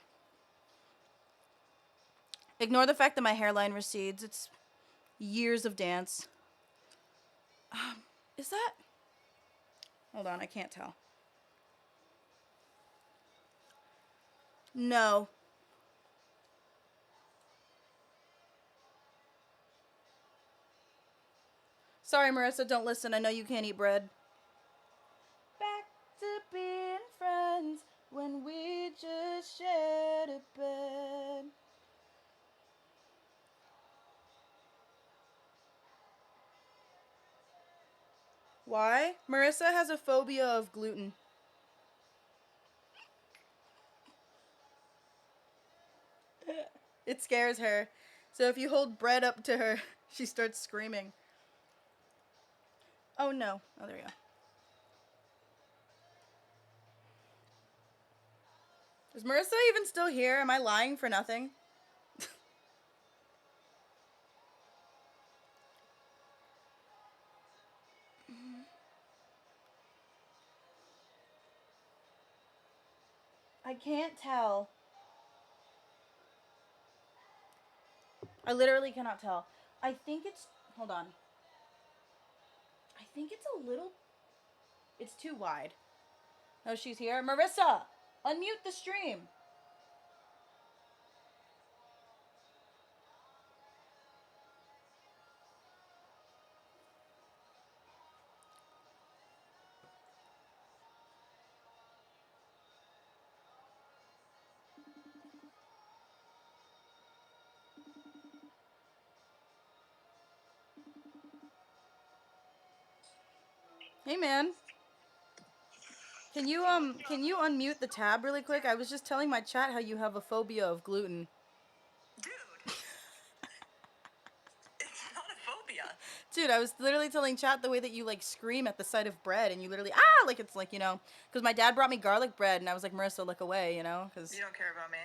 Ignore the fact that my hairline recedes. It's years of dance. Is that... Hold on, I can't tell. No. Sorry, Marissa, don't listen. I know you can't eat bread. Back to being friends when we just shared a bed. Why? Marissa has a phobia of gluten. It scares her. So if you hold bread up to her, she starts screaming. Oh no. Oh, there we go. Is Marissa even still here? Am I lying for nothing? I can't tell. I literally cannot tell. I think it's... Hold on. I think it's a little... It's too wide. Oh, she's here. Marissa! Unmute the stream. Hey, man. Can you unmute the tab really quick? I was just telling my chat how you have a phobia of gluten. Dude. It's not a phobia. Dude, I was literally telling chat the way that you, like, scream at the sight of bread, and you literally, like, it's like, you know, because my dad brought me garlic bread, and I was like, Marissa, look away, you know, because... You don't care about me.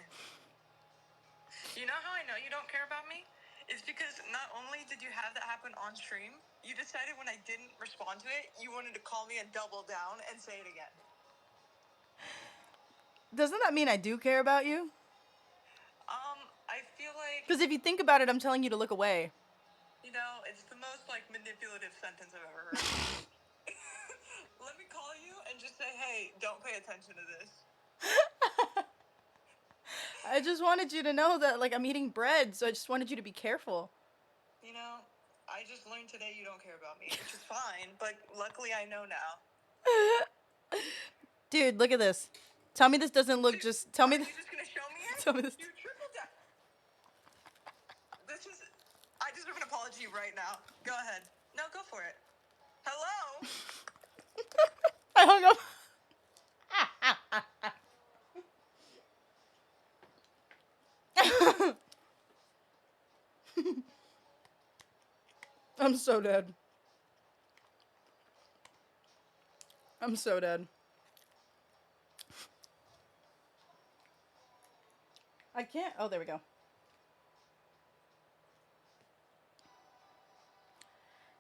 You know how I know you don't care about me? It's because not only did you have that happen on stream, you decided when I didn't respond to it, you wanted to call me and double down and say it again. Doesn't that mean I do care about you? I feel like... Because if you think about it, I'm telling you to look away. You know, it's the most, like, manipulative sentence I've ever heard. Let me call you and just say, hey, don't pay attention to this. I just wanted you to know that, like, I'm eating bread, so I just wanted you to be careful. You know, I just learned today you don't care about me, which is fine, but luckily I know now. Dude, look at this. Tell me this doesn't look just... Tell me... Are you just gonna show me it? Tell me this... You triple down. This is... I deserve an apology right now. Go ahead. No, go for it. Hello? I hung up. I'm so dead. I'm so dead. I can't... Oh, there we go.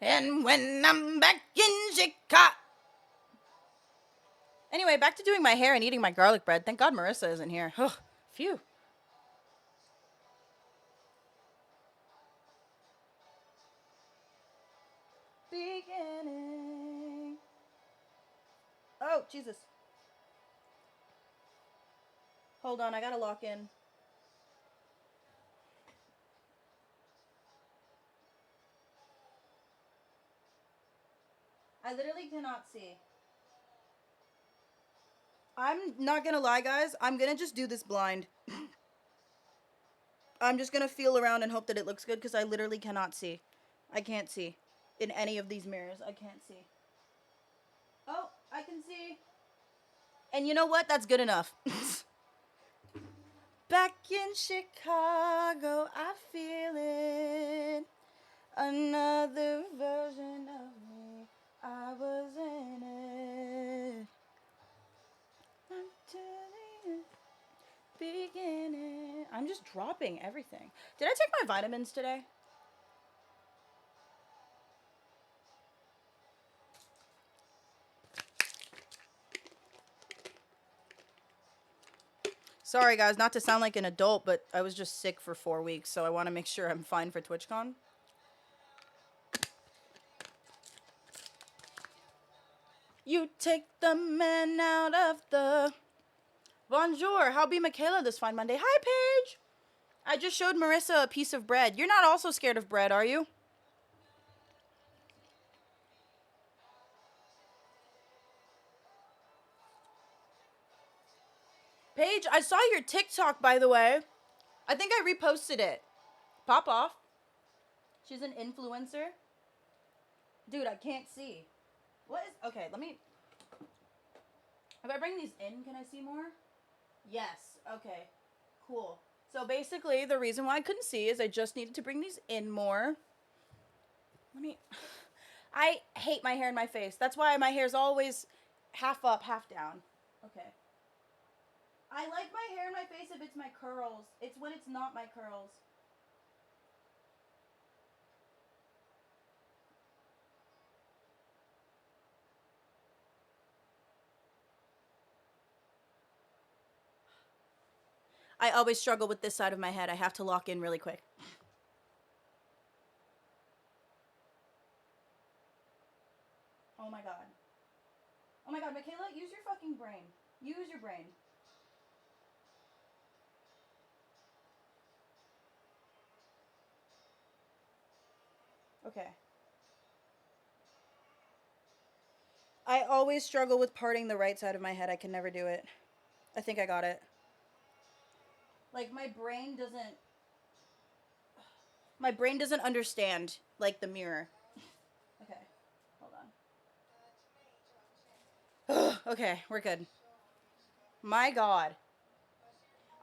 And when I'm back in Chicago... Anyway, back to doing my hair and eating my garlic bread. Thank God Marissa isn't here. Oh, phew. Beginning. Oh, Jesus. Hold on, I gotta lock in. I literally cannot see. I'm not gonna lie, guys. I'm gonna just do this blind. I'm just gonna feel around and hope that it looks good because I literally cannot see. I can't see. In any of these mirrors, I can't see. Oh, I can see. And you know what? That's good enough. Back in Chicago, I feel it. Another version of me. I was in it. Until the beginning. I'm just dropping everything. Did I take my vitamins today? Sorry, guys, not to sound like an adult, but I was just sick for 4 weeks, so I want to make sure I'm fine for TwitchCon. You take the man out of the... Bonjour, how be Michaela this fine Monday? Hi, Paige! I just showed Marissa a piece of bread. You're not also scared of bread, are you? Paige, I saw your TikTok, by the way. I think I reposted it. Pop off. She's an influencer. Dude, I can't see. What is... Okay, let me... If I bring these in, can I see more? Yes. Okay. Cool. So basically, the reason why I couldn't see is I just needed to bring these in more. Let me... I hate my hair in my face. That's why my hair's always half up, half down. Okay. I like my hair in my face if it's my curls. It's when it's not my curls. I always struggle with this side of my head. I have to lock in really quick. Oh my god. Oh my god, Michaela, use your fucking brain. Use your brain. Okay. I always struggle with parting the right side of my head. I can never do it. I think I got it. Like, my brain doesn't understand, like, the mirror. Okay. Hold on. Okay, we're good. My god.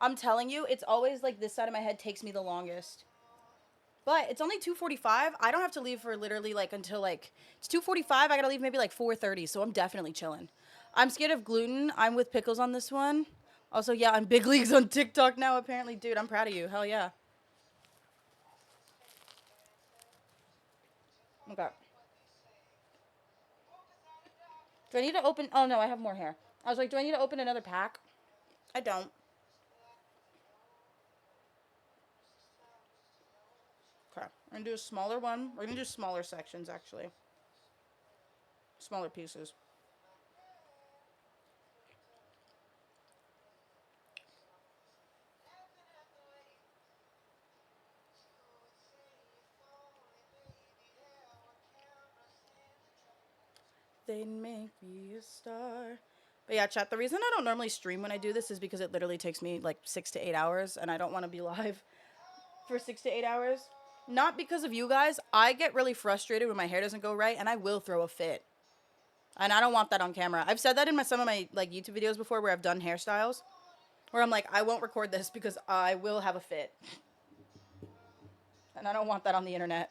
I'm telling you, it's always, like, this side of my head takes me the longest. But it's only 2:45. I don't have to leave for literally, like, until, like... It's 2:45. I gotta leave maybe, like, 4:30, so I'm definitely chilling. I'm scared of gluten. I'm with pickles on this one. Also, yeah, I'm big leagues on TikTok now, apparently. Dude, I'm proud of you. Hell yeah. Okay. Do I need to open... Oh, no, I have more hair. I was like, do I need to open another pack? I don't. Okay. I'm going to do a smaller one. We're going to do smaller sections, actually. Smaller pieces. They'd make me a star. But yeah, chat, the reason I don't normally stream when I do this is because it literally takes me like 6 to 8 hours, and I don't want to be live for 6 to 8 hours. Not because of you guys. I get really frustrated when my hair doesn't go right, and I will throw a fit. And I don't want that on camera. I've said that in some of my like YouTube videos before where I've done hairstyles. Where I'm like, I won't record this because I will have a fit. And I don't want that on the internet.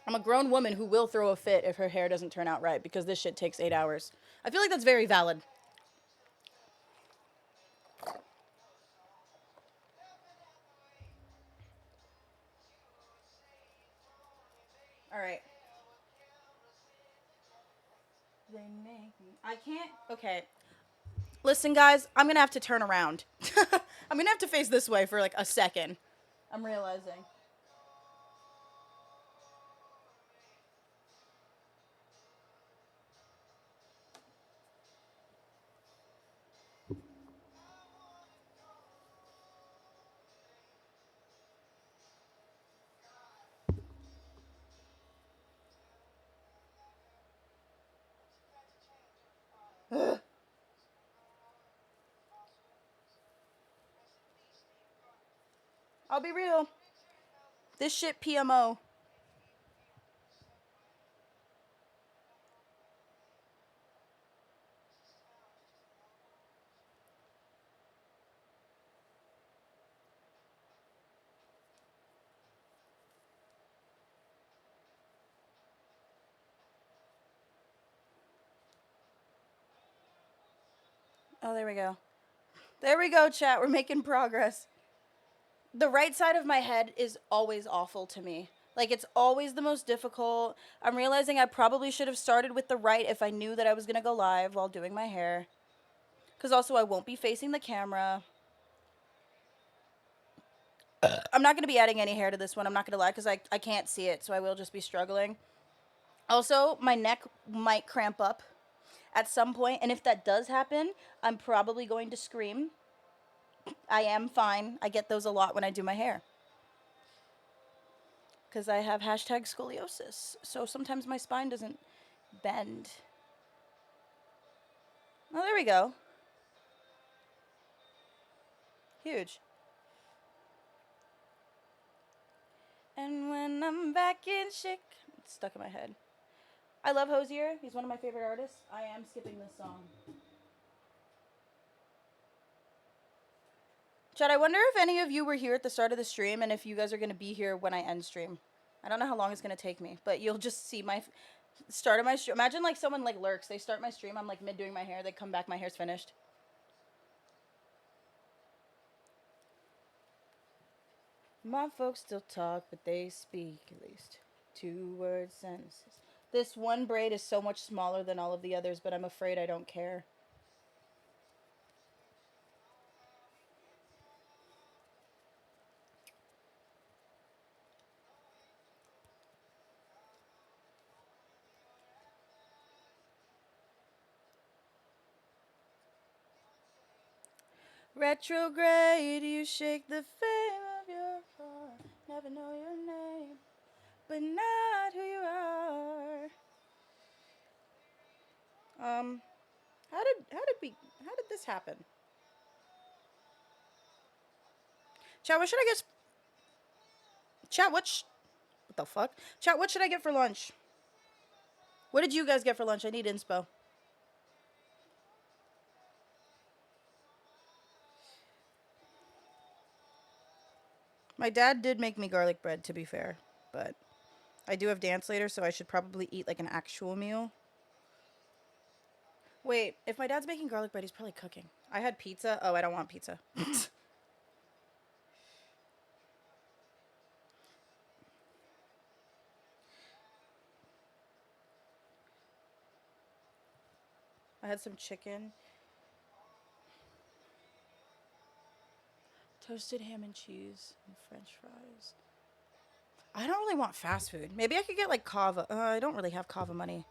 I'm a grown woman who will throw a fit if her hair doesn't turn out right because this shit takes 8 hours. I feel like that's very valid. All right. They make me... I can't... Okay. Listen, guys, I'm going to have to turn around. I'm going to have to face this way for like a second. I'm realizing. I'll be real. This shit PMO. Oh, there we go. There we go, chat. We're making progress. The right side of my head is always awful to me. Like, it's always the most difficult. I'm realizing I probably should have started with the right if I knew that I was going to go live while doing my hair. Because also, I won't be facing the camera. I'm not going to be adding any hair to this one. I'm not going to lie, because I can't see it, so I will just be struggling. Also, my neck might cramp up at some point, and if that does happen, I'm probably going to scream. I am fine. I get those a lot when I do my hair. Because I have hashtag scoliosis, so sometimes my spine doesn't bend. Oh, there we go. Huge. And when I'm back in chic, it's stuck in my head. I love Hosier. He's one of my favorite artists. I am skipping this song. Chad, I wonder if any of you were here at the start of the stream and if you guys are going to be here when I end stream. I don't know how long it's going to take me, but you'll just see my start of my stream. Imagine like someone like lurks. They start my stream. I'm like mid doing my hair. They come back. My hair's finished. My folks still talk, but they speak at least 2-word sentences. This one braid is so much smaller than all of the others, but I'm afraid I don't care. Retrograde, you shake the fame of your heart. Never know your name, but not who you are. How did this happen? Chat, what should I get? Chat, what the fuck? Chat, what should I get for lunch? What did you guys get for lunch? I need inspo. My dad did make me garlic bread, to be fair, but I do have dance later, so I should probably eat like an actual meal. Wait, if my dad's making garlic bread, he's probably cooking. I had pizza. Oh, I don't want pizza. I had some chicken. Toasted ham and cheese and french fries. I don't really want fast food. Maybe I could get like kava. I don't really have kava money.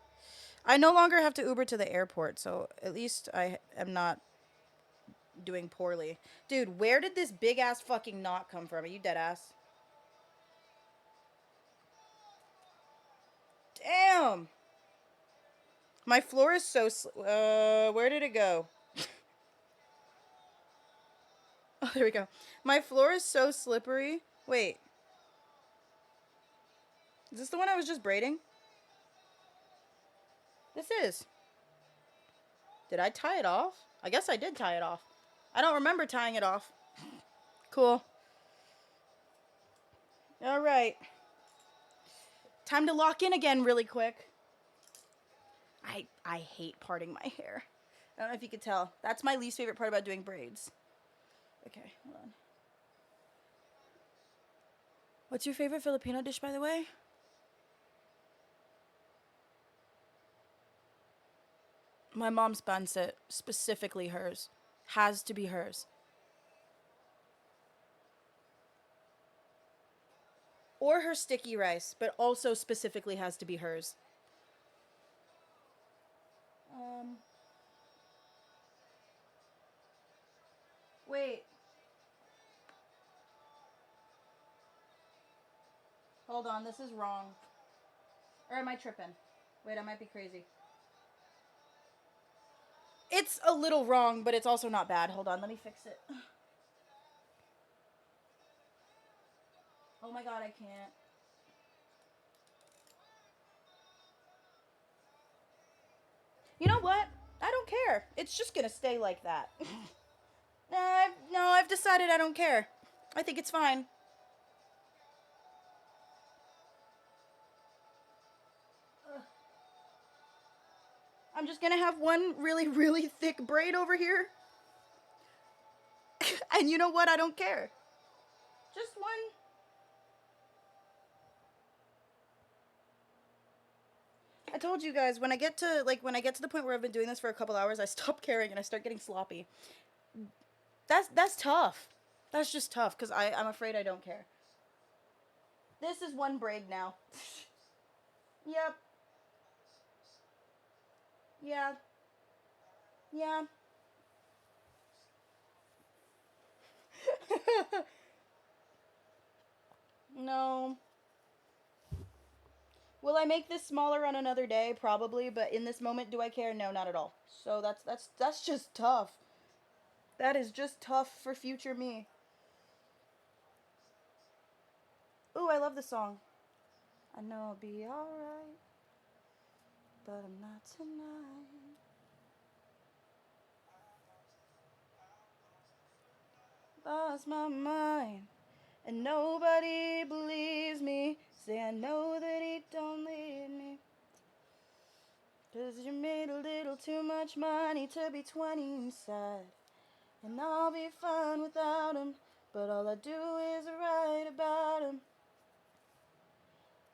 I no longer have to Uber to the airport, so at least I am not doing poorly. Dude, where did this big ass fucking knot come from? Are you dead ass? Damn! My floor is so where did it go? Oh, there we go. My floor is so slippery. Wait. Is this the one I was just braiding? This is. Did I tie it off? I guess I did tie it off. I don't remember tying it off. Cool. All right. Time to lock in again really quick. I hate parting my hair. I don't know if you could tell. That's my least favorite part about doing braids. Okay, hold on. What's your favorite Filipino dish, by the way? My mom's pancit, specifically hers. Has to be hers. Or her sticky rice, but also specifically has to be hers. Wait. Hold on, this is wrong. Or am I tripping? Wait, I might be crazy. It's a little wrong, but it's also not bad. Hold on, let me fix it. Oh my god, I can't. You know what? I don't care. It's just gonna stay like that. No, I've decided I don't care. I think it's fine. I'm just gonna have one really, really thick braid over here. And you know what? I don't care. Just one. I told you guys, when I get to the point where I've been doing this for a couple hours, I stop caring and I start getting sloppy. That's tough. That's just tough because I'm afraid I don't care. This is one braid now. Yep. Yeah. Yeah. No. Will I make this smaller on another day? Probably, but in this moment, do I care? No, not at all. So that's just tough. That is just tough for future me. Ooh, I love this song. I know I'll be alright, but I'm not tonight. Lost my mind, and nobody believes me. Say I know that he don't leave me. 'Cause you made a little too much money to be 20 inside. And I'll be fine without him, but all I do is write about him.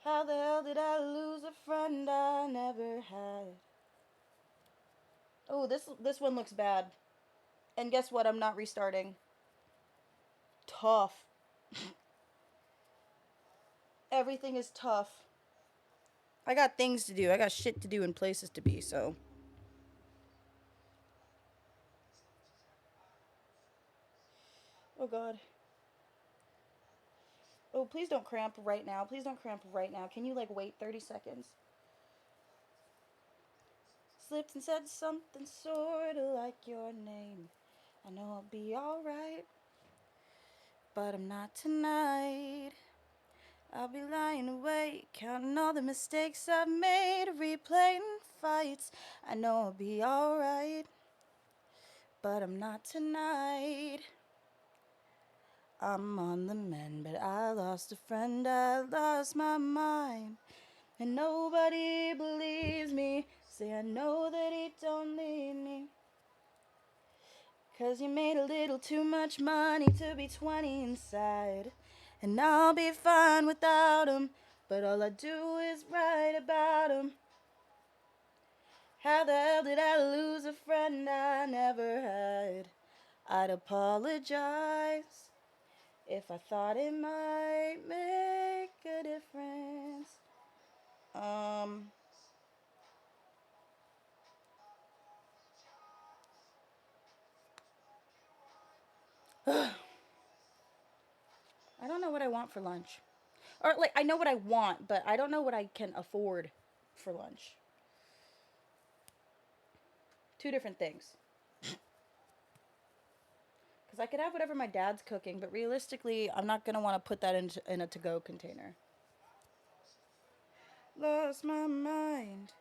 How the hell did I lose a friend I never had? Oh, this one looks bad. And guess what? I'm not restarting. Tough. Everything is tough. I got things to do. I got shit to do and places to be, so. Oh, God. Oh, please don't cramp right now. Please don't cramp right now. Can you, like, wait 30 seconds? Slipped and said something sorta like your name. I know I'll be alright, but I'm not tonight. I'll be lying awake, counting all the mistakes I've made, replaying fights. I know I'll be alright, but I'm not tonight. I'm on the mend, but I lost a friend, I lost my mind. And nobody believes me, say I know that he don't need me. 'Cause you made a little too much money to be 20 inside. And I'll be fine without him, but all I do is write about him. How the hell did I lose a friend I never had? I'd apologize if I thought it might make a difference. I don't know what I want for lunch. Or, like, I know what I want, but I don't know what I can afford for lunch. Two different things. Because I could have whatever my dad's cooking, but realistically, I'm not going to want to put that in a to-go container. Lost my mind.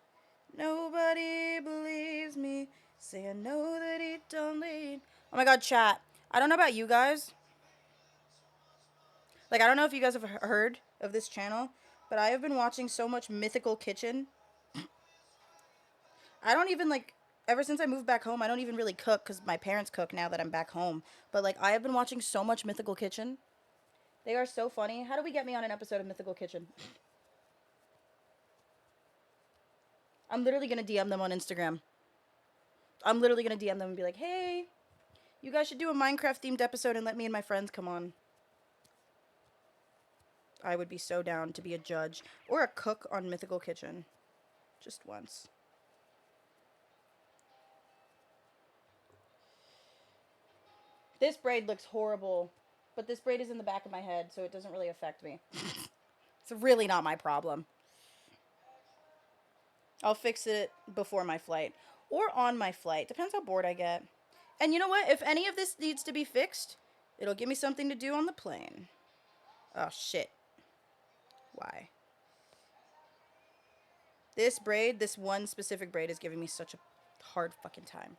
Nobody believes me. Say I know that he don't lead. Oh my god, chat. I don't know about you guys. Like, I don't know if you guys have heard of this channel, but I have been watching so much Mythical Kitchen. I don't even, like, ever since I moved back home, I don't even really cook because my parents cook now that I'm back home. But, like, I have been watching so much Mythical Kitchen. They are so funny. How do we get me on an episode of Mythical Kitchen? I'm literally going to DM them on Instagram. I'm literally going to DM them and be like, hey, you guys should do a Minecraft-themed episode and let me and my friends come on. I would be so down to be a judge or a cook on Mythical Kitchen. Just once. This braid looks horrible, but this braid is in the back of my head, so it doesn't really affect me. It's really not my problem. I'll fix it before my flight. Or on my flight. Depends how bored I get. And you know what? If any of this needs to be fixed, it'll give me something to do on the plane. Oh, shit. This braid, this one specific braid is giving me such a hard fucking time.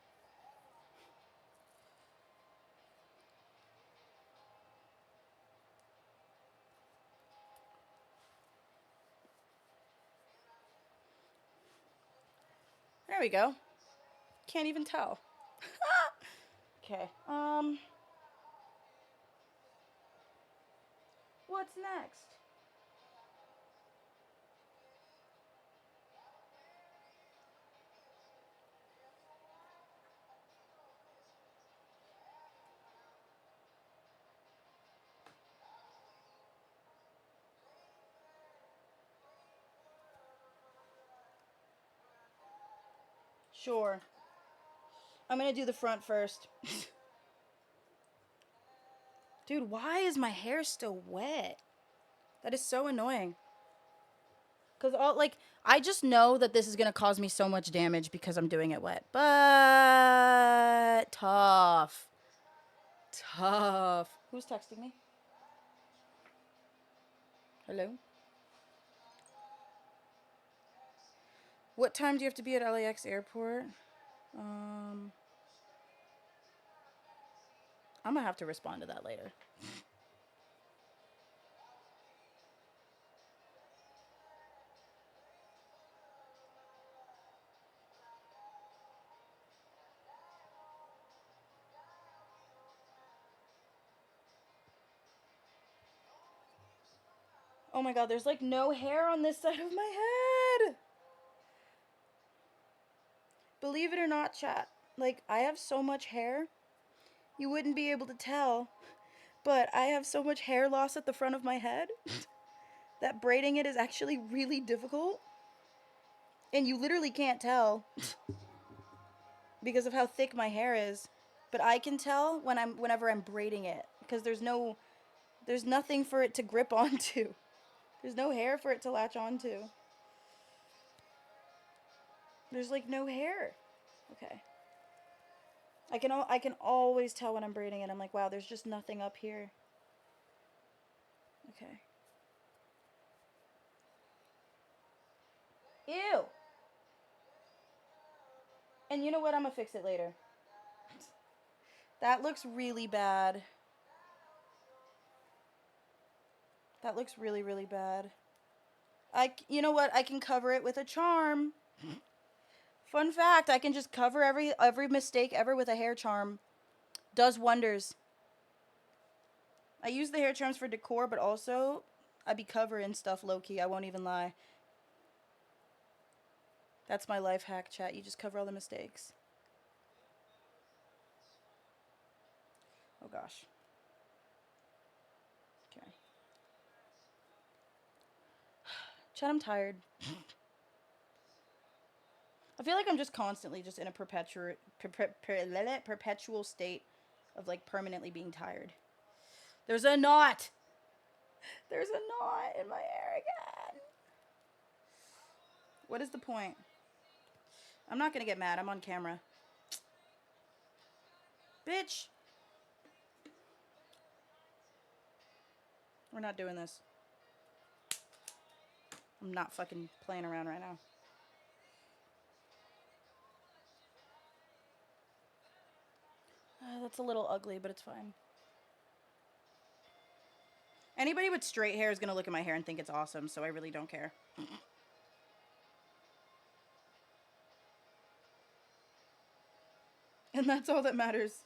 There we go. Can't even tell. Okay. What's next? Sure. I'm gonna do the front first. Dude, why is my hair still wet? That is so annoying. Because I just know that this is going to cause me so much damage because I'm doing it wet. But tough. Tough. Who's texting me? Hello? What time do you have to be at LAX airport? I'm going to have to respond to that later. Oh my god, there's like no hair on this side of my head. Believe it or not, chat. Like, I have so much hair. You wouldn't be able to tell. But I have so much hair loss at the front of my head that braiding it is actually really difficult. And you literally can't tell because of how thick my hair is. But I can tell whenever I'm braiding it because there's nothing for it to grip onto. There's no hair for it to latch onto. There's like no hair. Okay. I can always tell when I'm braiding it. I'm like, wow, there's just nothing up here. Okay. Ew. And you know what? I'm gonna fix it later. That looks really bad. That looks really, really bad. You know what? I can cover it with a charm. Fun fact, I can just cover every mistake ever with a hair charm. Does wonders. I use the hair charms for decor, but also I be covering stuff low-key. I won't even lie. That's my life hack, chat. You just cover all the mistakes. Oh, gosh. Okay. Chat, I'm tired. I feel like I'm just constantly just in a perpetual state of, like, permanently being tired. There's a knot! There's a knot in my hair again. What is the point? I'm not gonna get mad. I'm on camera. Bitch! We're not doing this. I'm not fucking playing around right now. That's a little ugly, but it's fine. Anybody with straight hair is gonna look at my hair and think it's awesome, so I really don't care. And that's all that matters.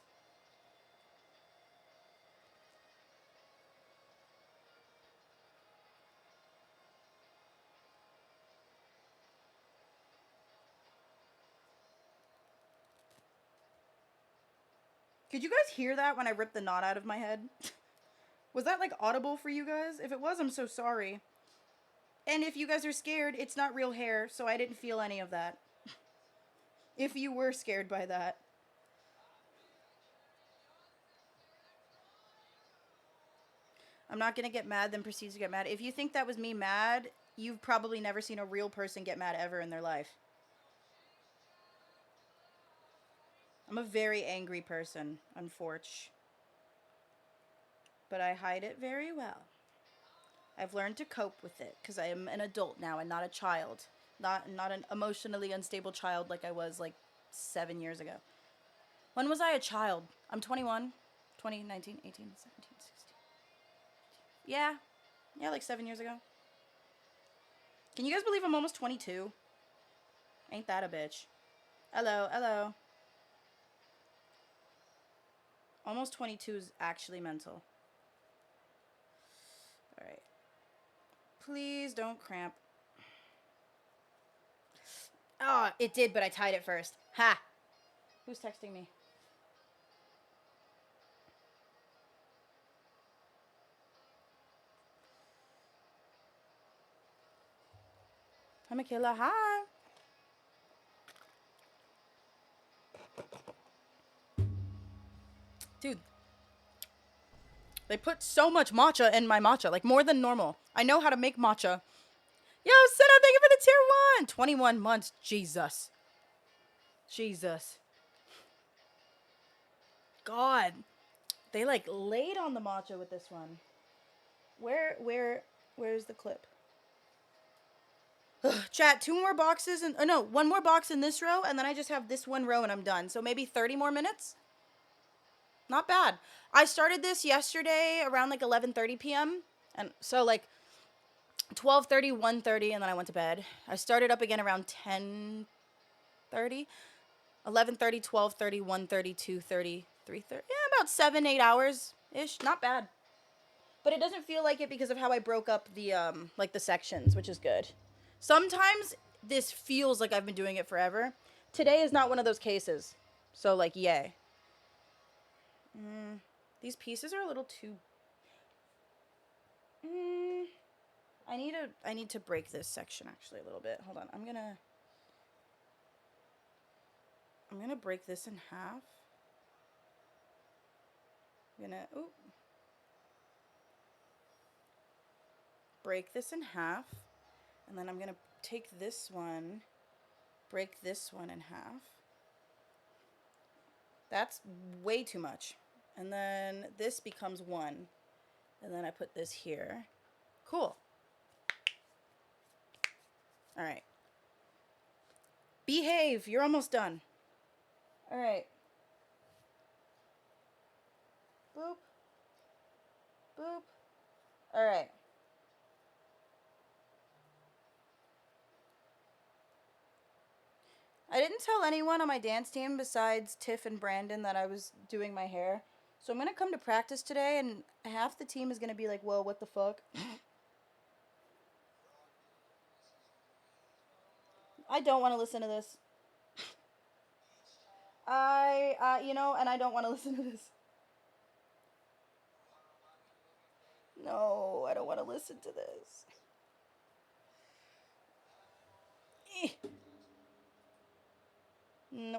Could you guys hear that when I ripped the knot out of my head? Was that, like, audible for you guys? If it was, I'm so sorry. And if you guys are scared, it's not real hair, so I didn't feel any of that. If you were scared by that. I'm not gonna get mad, then proceeds to get mad. If you think that was me mad, you've probably never seen a real person get mad ever in their life. I'm a very angry person, unfortunately. But I hide it very well. I've learned to cope with it, because I am an adult now and not a child. Not an emotionally unstable child like I was like 7 years ago. When was I a child? I'm 21. 2019, 18, 17, 16. Yeah. Yeah, like 7 years ago. Can you guys believe I'm almost 22? Ain't that a bitch? Hello, hello. Almost 22 is actually mental. Alright. Please don't cramp. Oh, it did, but I tied it first. Ha! Who's texting me? Hi, Michaela. Hi. Dude, they put so much matcha in my matcha, like more than normal. I know how to make matcha. Yo, Senna, thank you for the tier 1. 21 months. Jesus. Jesus. God. They like laid on the matcha with this one. Where's the clip? Ugh, chat, 2 more boxes and no, 1 more box in this row, and then I just have this 1 row and I'm done. So maybe 30 more minutes? Not bad. I started this yesterday around like 11:30 p.m. and so like 12:30, 1:30, and then I went to bed. I started up again around 10:30, 11:30, 12:30, 1:30, 2:30, 3:30. Yeah, about 7-8 hours ish. Not bad. But it doesn't feel like it because of how I broke up the like the sections, which is good. Sometimes this feels like I've been doing it forever. Today is not one of those cases. So like, yay. These pieces are a little too I need to break this section actually a little bit. Hold on. I'm going to break this in half. I'm going to break this in half, and then I'm going to take this one, break this one in half. That's way too much. And then this becomes 1. And then I put this here. Cool. All right. Behave. You're almost done. All right. Boop. Boop. All right. I didn't tell anyone on my dance team besides Tiff and Brandon that I was doing my hair. So I'm going to come to practice today, and half the team is going to be like, whoa, what the fuck? I don't want to listen to this. And I don't want to listen to this. No, I don't want to listen to this.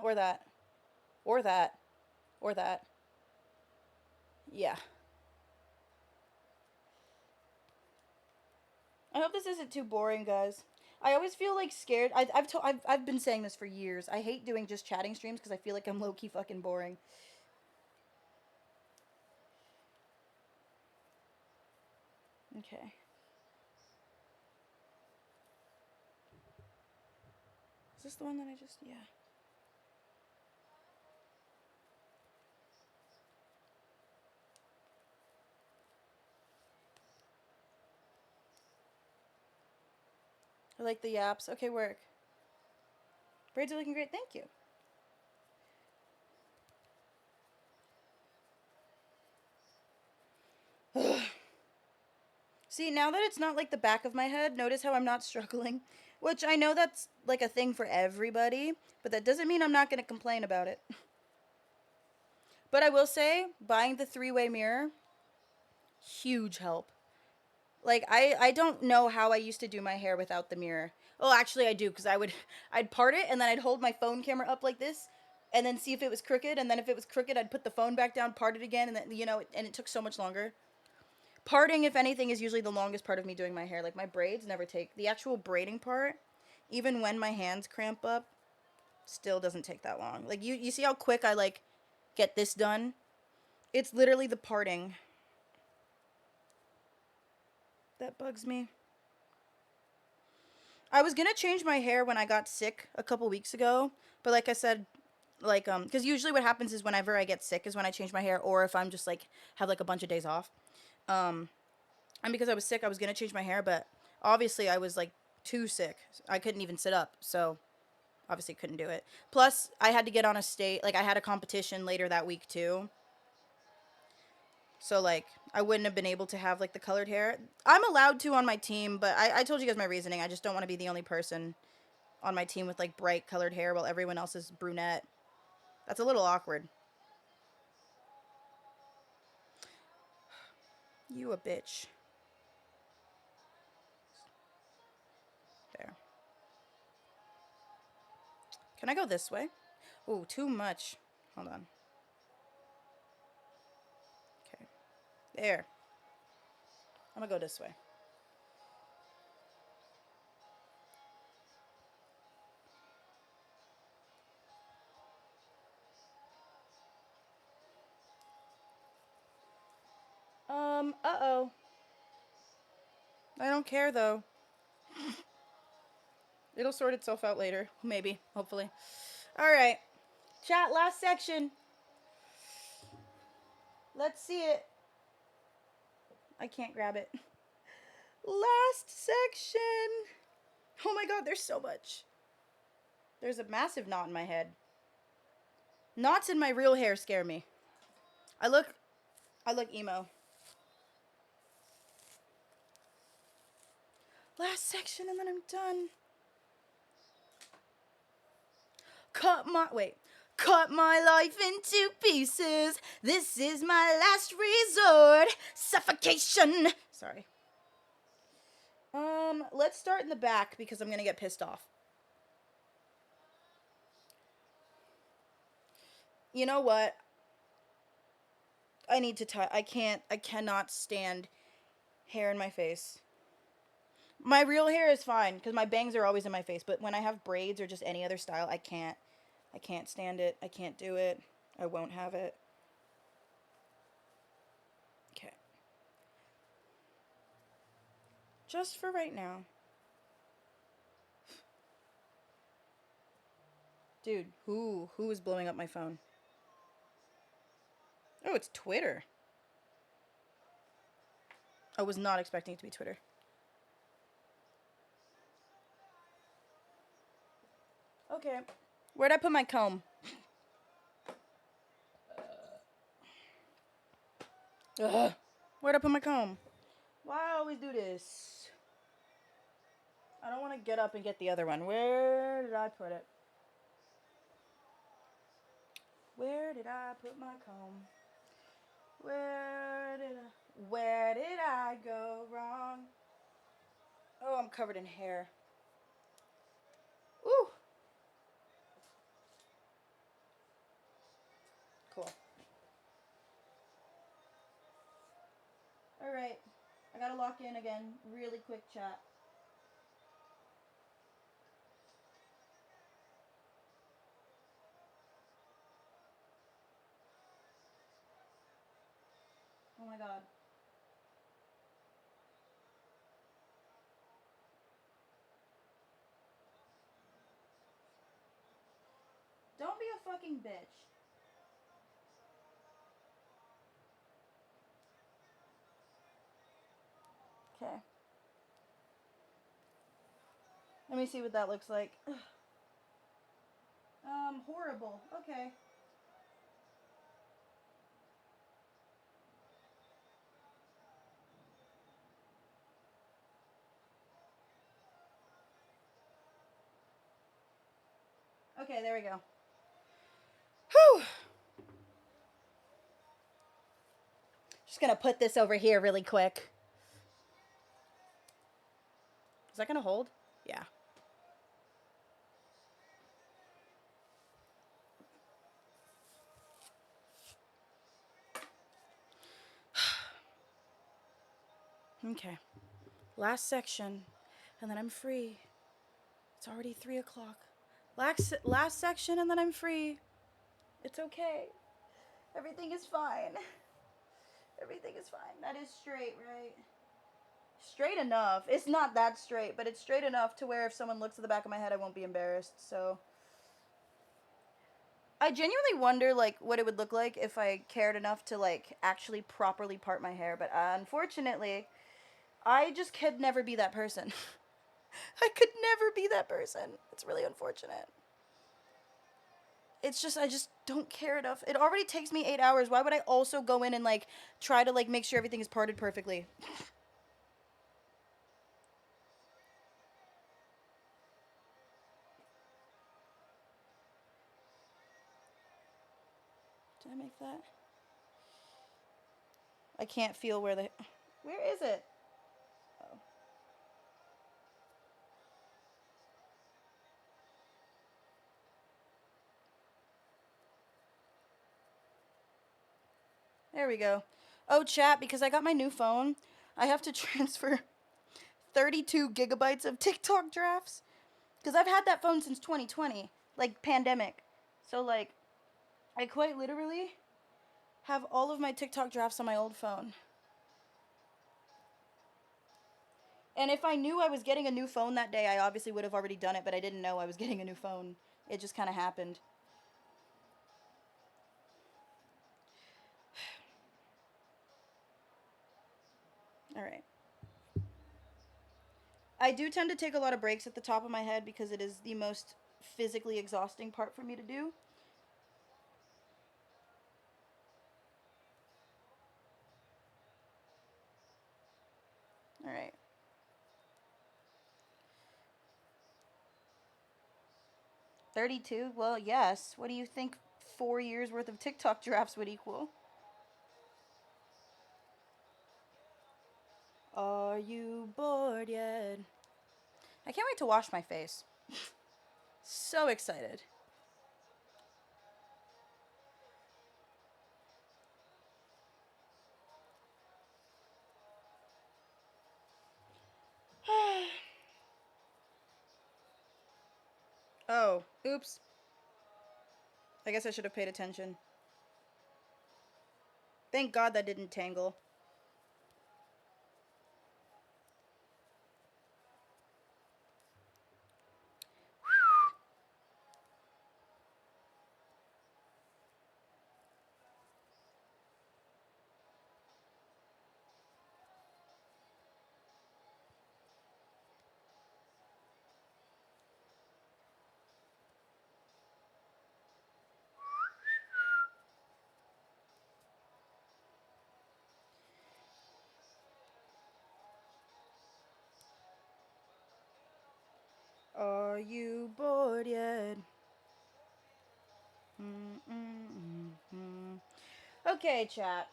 Or that. Or that. Or that. Yeah. I hope this isn't too boring, guys. I always feel like scared. I've been saying this for years. I hate doing just chatting streams because I feel like I'm low-key fucking boring. Okay. Is this the one that I just... Yeah. I like the yaps. Okay, work. Braids are looking great. Thank you. See, now that it's not like the back of my head, notice how I'm not struggling. Which I know that's like a thing for everybody, but that doesn't mean I'm not going to complain about it. But I will say, buying the 3-way mirror, huge help. Like, I don't know how I used to do my hair without the mirror. Well, actually, I do, because I'd part it, and then I'd hold my phone camera up like this, and then see if it was crooked, and then if it was crooked, I'd put the phone back down, part it again, and then, and it took so much longer. Parting, if anything, is usually the longest part of me doing my hair. Like, my braids never take... The actual braiding part, even when my hands cramp up, still doesn't take that long. Like, you see how quick I, like, get this done? It's literally the parting that bugs me. I was gonna change my hair when I got sick a couple weeks ago, but like I said, like because usually what happens is whenever I get sick is when I change my hair, or if I'm just like have like a bunch of days off. Um, and because I was sick, I was gonna change my hair, but obviously I was like too sick. I couldn't even sit up, so obviously couldn't do it. Plus, I had to get on a state, like I had a competition later that week too. So like I wouldn't have been able to have like the colored hair. I'm allowed to on my team, but I told you guys my reasoning. I just don't want to be the only person on my team with like bright colored hair while everyone else is brunette. That's a little awkward. You a bitch. There. Can I go this way? Ooh, too much. Hold on. Okay. There. I'm gonna go this way. Uh-oh. I don't care though. It'll sort itself out later. Maybe. Hopefully. Alright. Chat, last section. Let's see it. I can't grab it. Last section. Oh my god, there's so much. There's a massive knot in my head. Knots in my real hair scare me. I look emo. Last section and then I'm done. Cut my life into pieces. This is my last resort. Suffocation. Sorry. Let's start in the back because I'm gonna get pissed off. You know what? I need to tie. I cannot stand hair in my face. My real hair is fine because my bangs are always in my face, but when I have braids or just any other style, I can't stand it. I can't do it. I won't have it. Okay. Just for right now. Dude, who is blowing up my phone? Oh, it's Twitter. I was not expecting it to be Twitter. Okay. Where'd I put my comb? Ugh. Where'd I put my comb? Why I always do this? I don't want to get up and get the other one. Where did I put it? Where did I put my comb? Where did I go wrong? Oh, I'm covered in hair. Ooh. Cool. Alright. I gotta lock in again. Really quick chat. Oh my god. Don't be a fucking bitch. Okay. Let me see what that looks like. Horrible. Okay. Okay, there we go. Whew. Just gonna put this over here really quick. Is that gonna hold? Yeah. Okay. Last section. And then I'm free. It's already 3 o'clock. Last section and then I'm free. It's okay. Everything is fine. Everything is fine. That is straight, right? Straight enough. It's not that straight, but it's straight enough to where if someone looks at the back of my head, I won't be embarrassed. So I genuinely wonder, like, what it would look like if I cared enough to, like, actually properly part my hair. But unfortunately, I just could never be that person. I could never be that person. It's really unfortunate. It's just, I just don't care enough. It already takes me 8 hours. Why would I also go in and, like, try to, like, make sure everything is parted perfectly? Did I make that? I can't feel where the... Where is it? Oh. There we go. Oh, chat, because I got my new phone, I have to transfer 32 gigabytes of TikTok drafts. Because I've had that phone since 2020, like, pandemic. So, like, I quite literally have all of my TikTok drafts on my old phone. And if I knew I was getting a new phone that day, I obviously would have already done it, but I didn't know I was getting a new phone. It just kind of happened. All right. I do tend to take a lot of breaks at the top of my head because it is the most physically exhausting part for me to do. All right. 32? Well, yes. What do you think 4 years worth of TikTok drafts would equal? Are you bored yet? I can't wait to wash my face. So excited. Oh, oops. I guess I should have paid attention. Thank God that didn't tangle. Are you bored yet? Okay, chat.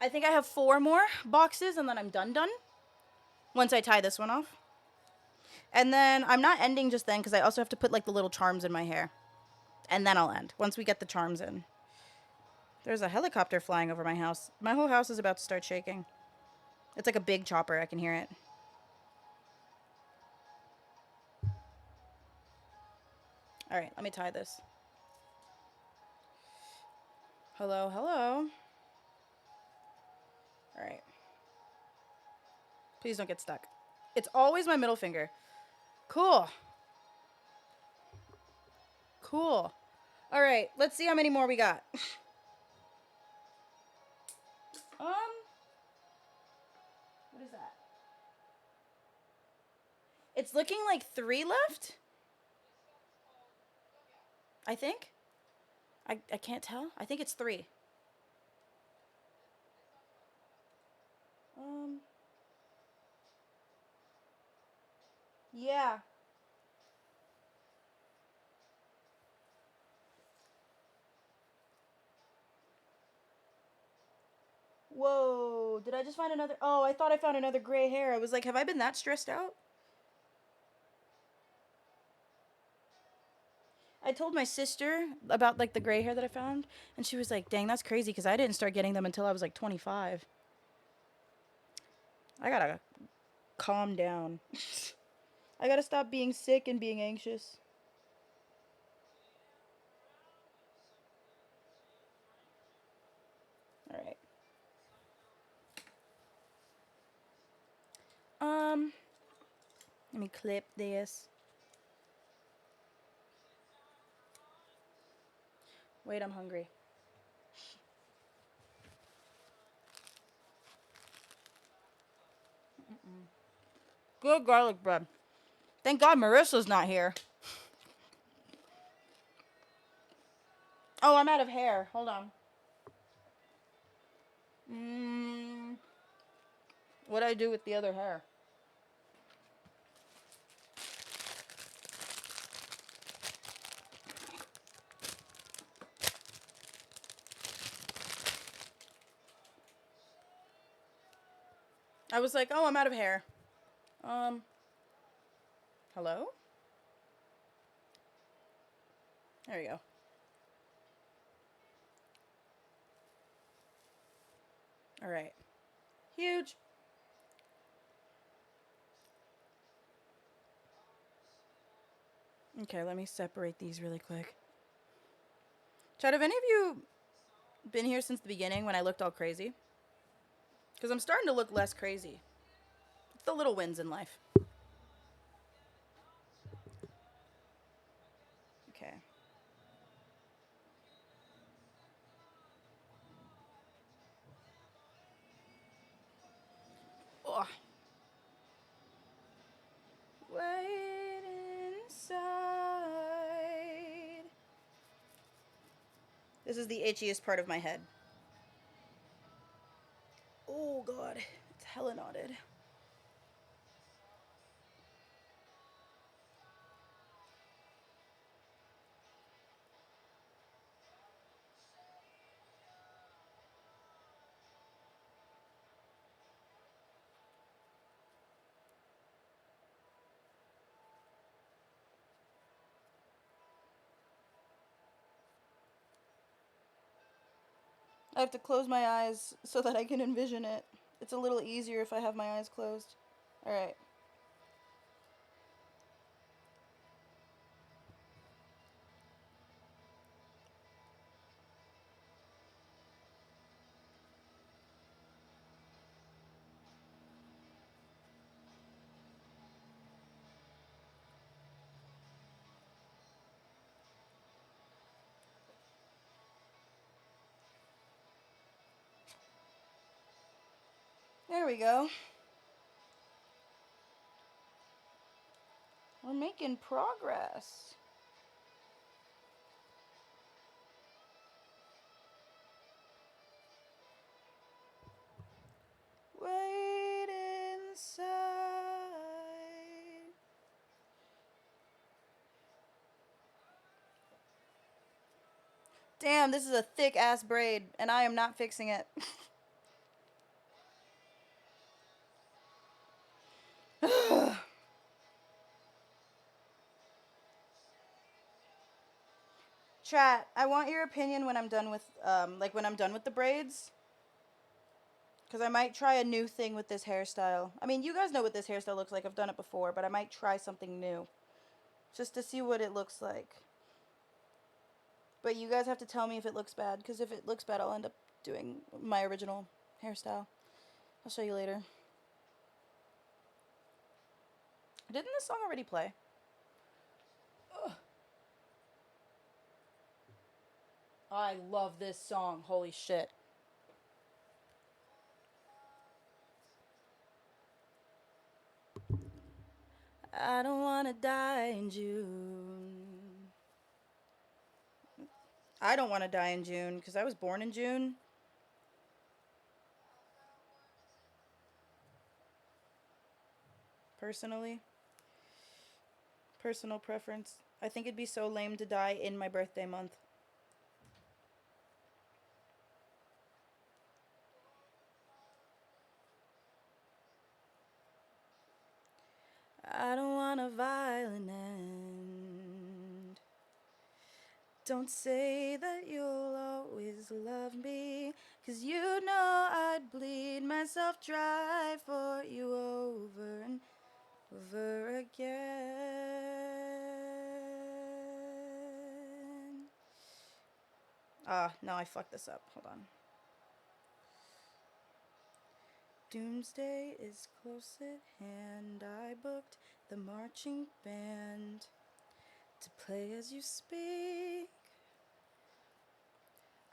I think I have 4 more boxes and then I'm done. Once I tie this one off. And then I'm not ending just then because I also have to put like the little charms in my hair. And then I'll end once we get the charms in. There's a helicopter flying over my house. My whole house is about to start shaking. It's like a big chopper. I can hear it. All right, let me tie this. Hello, hello. All right. Please don't get stuck. It's always my middle finger. Cool. Cool. All right, let's see how many more we got. What is that? It's looking like 3 left. I think. I can't tell. I think it's 3. Yeah. Whoa, did I just find another? Oh, I thought I found another gray hair. I was like, have I been that stressed out? I told my sister about like the gray hair that I found, and she was like, dang, that's crazy because I didn't start getting them until I was like 25. I gotta calm down. I gotta stop being sick and being anxious. All right. Let me clip this. Wait, I'm hungry. Good garlic bread. Thank God Marissa's not here. Oh, I'm out of hair. Hold on. What'd I do with the other hair? I was like, oh, I'm out of hair. Hello? There you go. All right. Huge. Okay, let me separate these really quick. Chad, have any of you been here since the beginning when I looked all crazy? Because I'm starting to look less crazy. It's the little wins in life. Okay. Ugh. Wait inside. This is the itchiest part of my head. Oh, God. It's hella knotted. I have to close my eyes so that I can envision it. It's a little easier if I have my eyes closed. Alright. There we go. We're making progress. Wait inside. Damn, this is a thick ass braid, and I am not fixing it. Chat, I want your opinion when I'm done with, when I'm done with the braids. Because I might try a new thing with this hairstyle. I mean, you guys know what this hairstyle looks like. I've done it before, but I might try something new. Just to see what it looks like. But you guys have to tell me if it looks bad. Because if it looks bad, I'll end up doing my original hairstyle. I'll show you later. Didn't this song already play? Ugh. I love this song. Holy shit. I don't wanna die in June. I don't wanna die in June because I was born in June. Personally. Personal preference. I think it'd be so lame to die in my birthday month. I don't want a violent end. Don't say that you'll always love me, 'cause you know I'd bleed myself dry for you over and over again. Ah, no, I fucked this up. Hold on. Doomsday is close at hand. I booked the marching band to play as you speak.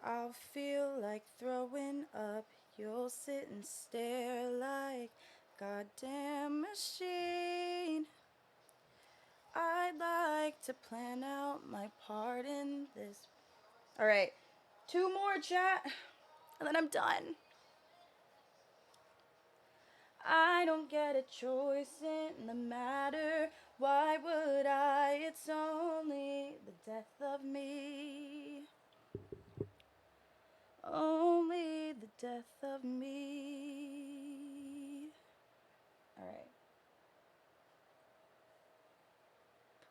I'll feel like throwing up. You'll sit and stare like goddamn machine. I'd like to plan out my part in this. Alright, 2 more, chat, and then I'm done. I don't get a choice in the matter. Why would I? It's only the death of me. Only the death of me. Alright.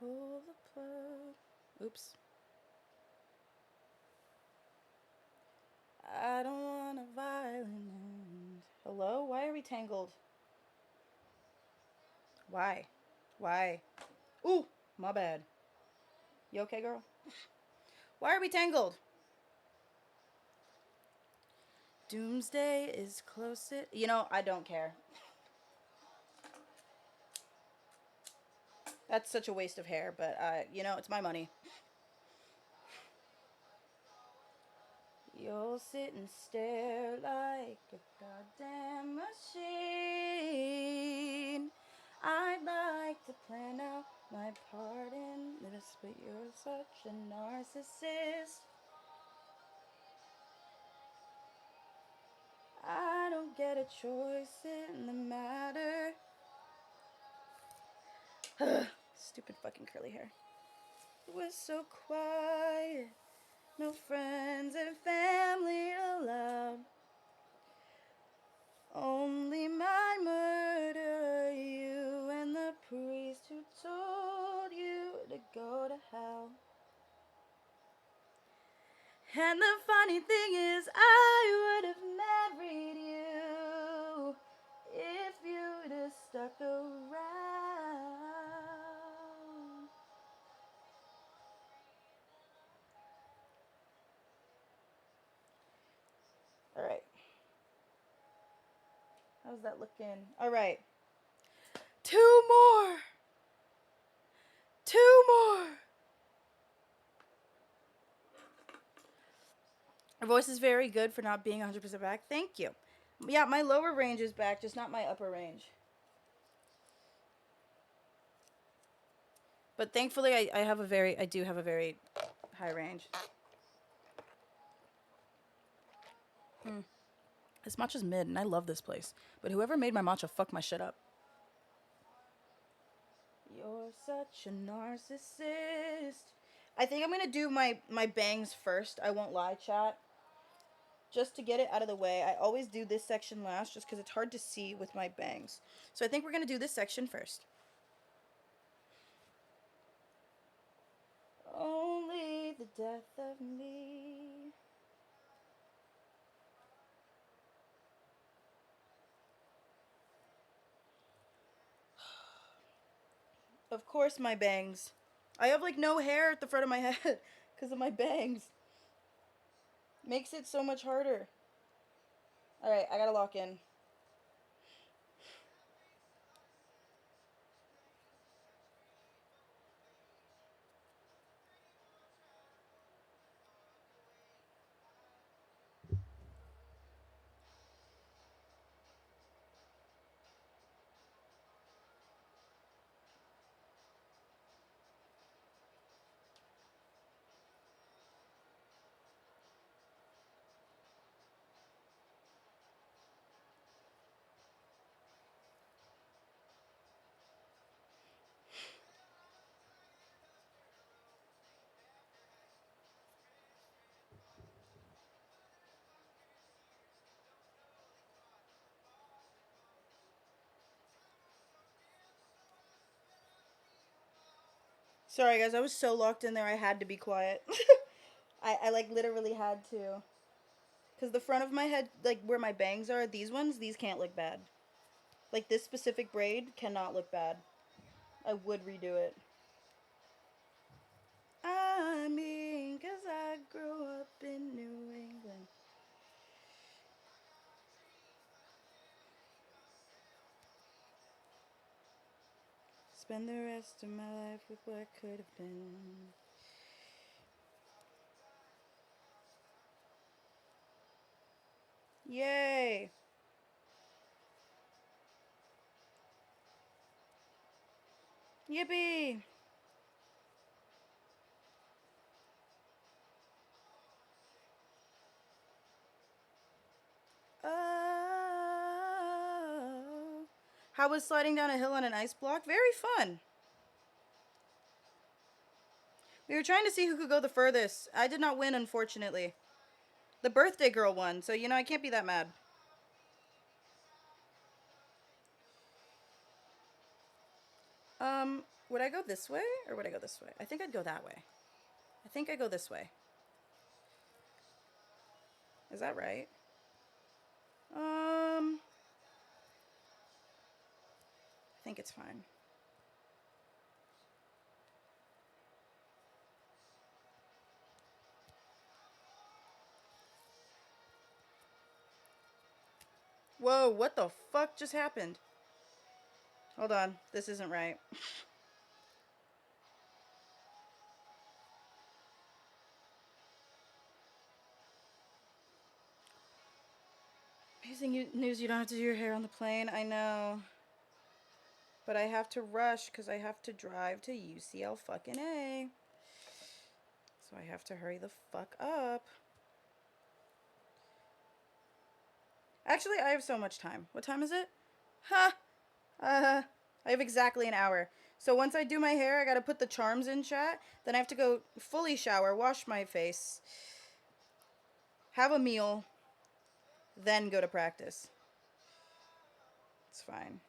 Pull the plug. Oops. I don't want a violent end. Hello? Why are we tangled? Why? Why? Ooh, my bad. You okay, girl? Why are we tangled? Doomsday is close. You know, I don't care. That's such a waste of hair, but you know, it's my money. You'll sit and stare like a goddamn machine. I'd like to plan out my part in this, but you're such a narcissist. I don't get a choice in the matter. Stupid fucking curly hair. It was so quiet. No friends and family allowed. Only my murderer, you, and the priest who told you to go to hell. And the funny thing is, I would have married you if you'd have stuck around. Alright. How's that looking? Alright. 2 more! 2 more! Her voice is very good for not being 100% back. Thank you. Yeah, my lower range is back, just not my upper range. But thankfully, I do have a very high range. This matcha's mid, and I love this place. But whoever made my matcha fucked my shit up. You're such a narcissist. I think I'm gonna do my bangs first. I won't lie, chat. Just to get it out of the way. I always do this section last just because it's hard to see with my bangs. So I think we're gonna do this section first. Only the death of me. Of course my bangs. I have like no hair at the front of my head because of my bangs. Makes it so much harder. Alright, I gotta lock in. Sorry guys, I was so locked in there I had to be quiet. I like literally had to. Because the front of my head, like where my bangs are, these can't look bad. Like this specific braid cannot look bad. I would redo it. I mean, 'cause I grew up in New England. spend the rest of my life with what could have been. Yay! Yippee! Oh. How was sliding down a hill on an ice block? Very fun. We were trying to see who could go the furthest. I did not win, unfortunately. The birthday girl won, so you know I can't be that mad. Would I go this way or would I go this way? I think I'd go that way. I think I go this way. Is that right? I think it's fine. Whoa, what the fuck just happened? Hold on, this isn't right. Amazing news, you don't have to do your hair on the plane. I know. But I have to rush because I have to drive to UCL fucking A. So I have to hurry the fuck up. Actually, I have so much time. What time is it? Ha! I have exactly an hour. So once I do my hair, I gotta put the charms in, chat. Then I have to go fully shower, wash my face, have a meal, then go to practice. It's fine.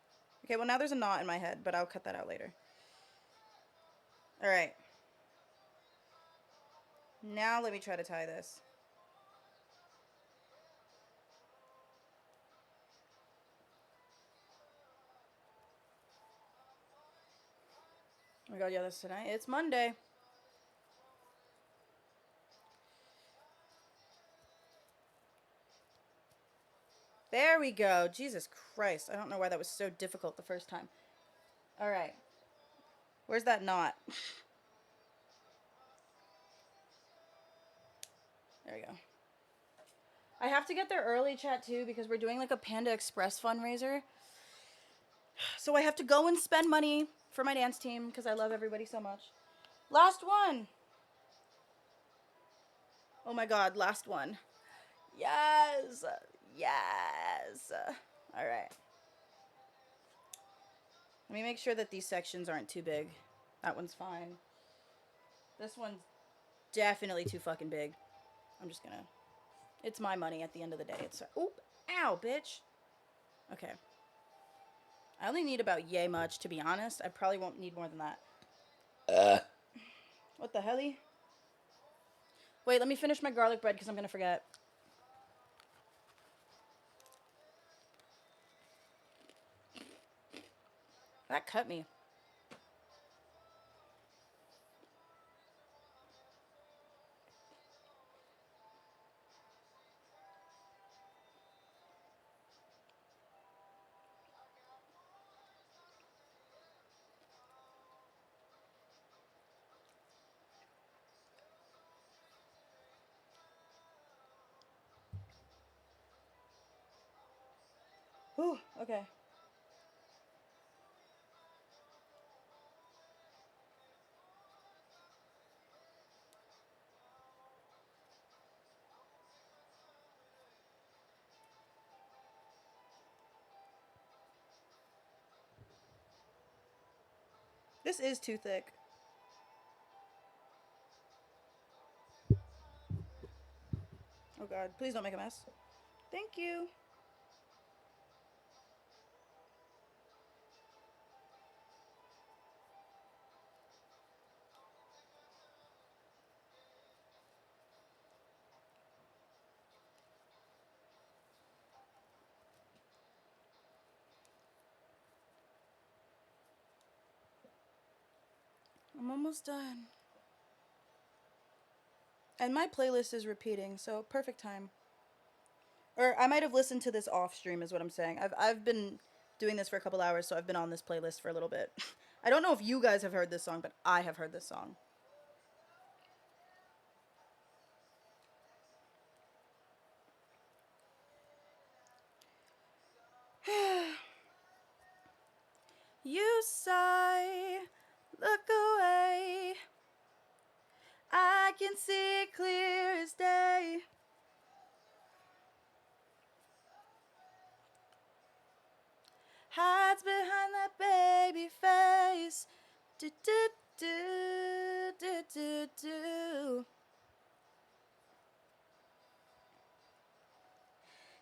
Okay, well now there's a knot in my head, but I'll cut that out later. Alright. Now let me try to tie this. Oh my god, yeah, that's tonight. It's Monday. There we go. Jesus Christ. I don't know why that was so difficult the first time. Alright. Where's that knot? There we go. I have to get there early, chat, too, because we're doing like a Panda Express fundraiser. So I have to go and spend money for my dance team because I love everybody so much. Last one. Oh my god, last one. Yes. Yes. All right. Let me make sure that these sections aren't too big. That one's fine. This one's definitely too fucking big. I'm just gonna... It's my money at the end of the day. It's... Oop! Ow, bitch! Okay. I only need about yay much, to be honest. I probably won't need more than that. What the helly? Wait, let me finish my garlic bread because I'm gonna forget. That cut me. Whew, okay. This is too thick. Oh god, please don't make a mess. Thank you. I'm almost done. And my playlist is repeating, so perfect time. Or I might have listened to this off stream is what I'm saying. I've been doing this for a couple hours, so I've been on this playlist for a little bit. I don't know if you guys have heard this song, but I have heard this song. You sigh, look away. I can see it clear as day. Hides behind that baby face. Do do do do do do.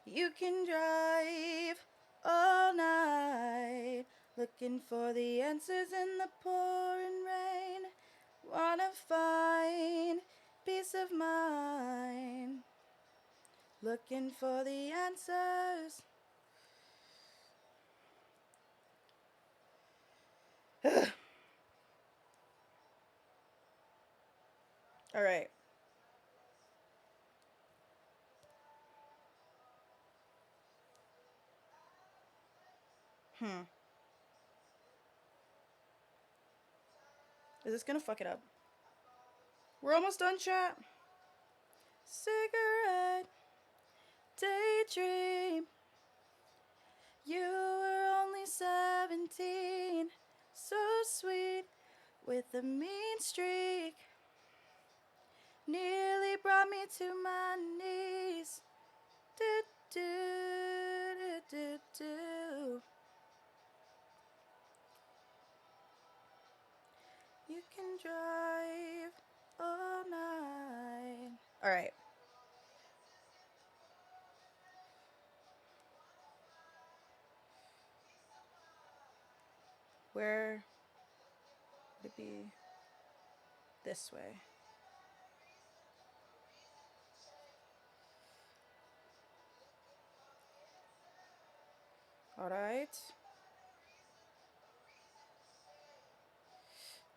You can drive all night, looking for the answers in the pouring rain. Wanna find peace of mind, looking for the answers. All right. Is this gonna fuck it up? We're almost done, chat. Cigarette, daydream. You were only 17, so sweet, with a mean streak. Nearly brought me to my knees. Do do do do do. You can drive all night. All right. Where would it be? This way. All right.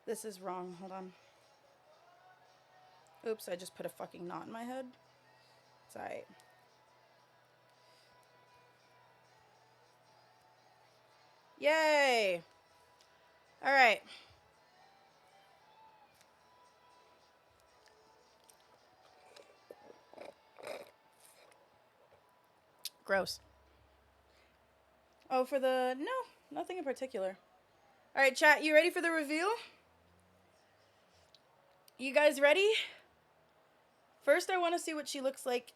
This is wrong. Hold on. Oops, I just put a fucking knot in my head. It's alright. Yay! Alright. Gross. Oh, for the... No, nothing in particular. Alright, chat, you ready for the reveal? You guys ready? First, I want to see what she looks like.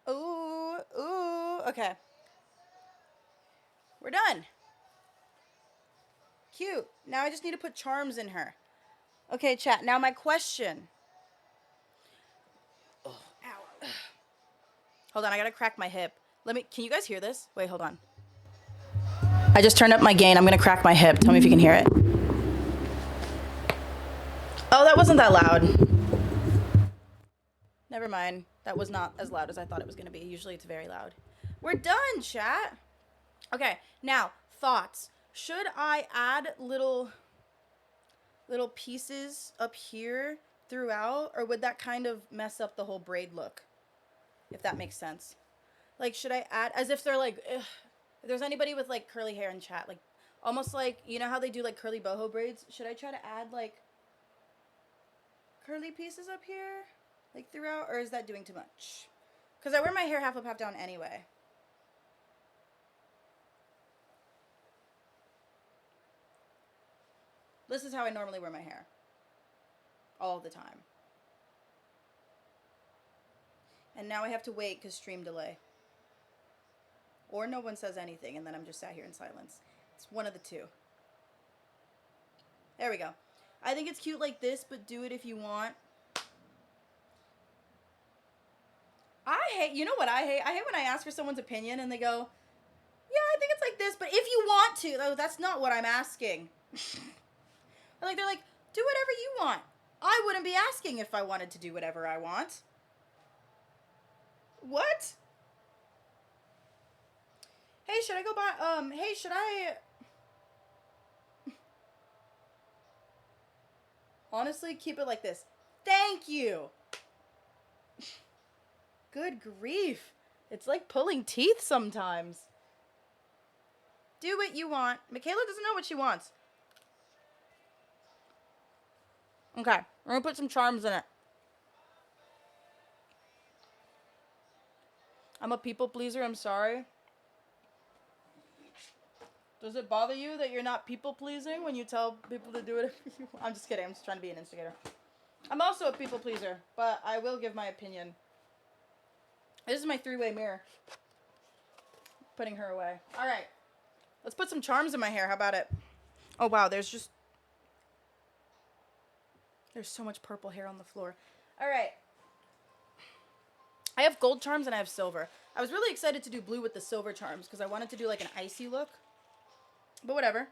Ooh, ooh. Okay. We're done. Cute. Now I just need to put charms in her. Okay, chat. Now my question. Oh, ow. Hold on, I gotta crack my hip. Can you guys hear this? Wait, hold on. I just turned up my gain. I'm gonna crack my hip. Tell me if you can hear it. Oh, that wasn't that loud. Never mind. That was not as loud as I thought it was gonna be. Usually it's very loud. We're done, chat. Okay, now, thoughts. Should I add little pieces up here throughout, or would that kind of mess up the whole braid look? If that makes sense. Like, should I add, as if they're like, ugh, if there's anybody with like curly hair in chat, like almost like, you know how they do like curly boho braids? Should I try to add like curly pieces up here, like throughout, or is that doing too much? Because I wear my hair half up, half down anyway. This is how I normally wear my hair. All the time. And now I have to wait because stream delay. Or no one says anything and then I'm just sat here in silence. It's one of the two. There we go. I think it's cute like this, but do it if you want. I hate, you know what I hate? I hate when I ask for someone's opinion and they go, yeah, I think it's like this, but if you want to, though, that's not what I'm asking. They're like, do whatever you want. I wouldn't be asking if I wanted to do whatever I want. What? Hey, should I go buy, hey, should I... Honestly, keep it like this. Thank you. Good grief. It's like pulling teeth sometimes. Do what you want. Michaela doesn't know what she wants. Okay, we're gonna put some charms in it. I'm a people pleaser, I'm sorry. Does it bother you that you're not people pleasing when you tell people to do whatever you want? I'm just kidding, I'm just trying to be an instigator. I'm also a people pleaser, but I will give my opinion. This is my three-way mirror. Putting her away. Alright. Let's put some charms in my hair, how about it? Oh wow, there's so much purple hair on the floor. Alright. I have gold charms and I have silver. I was really excited to do blue with the silver charms because I wanted to do like an icy look. But whatever.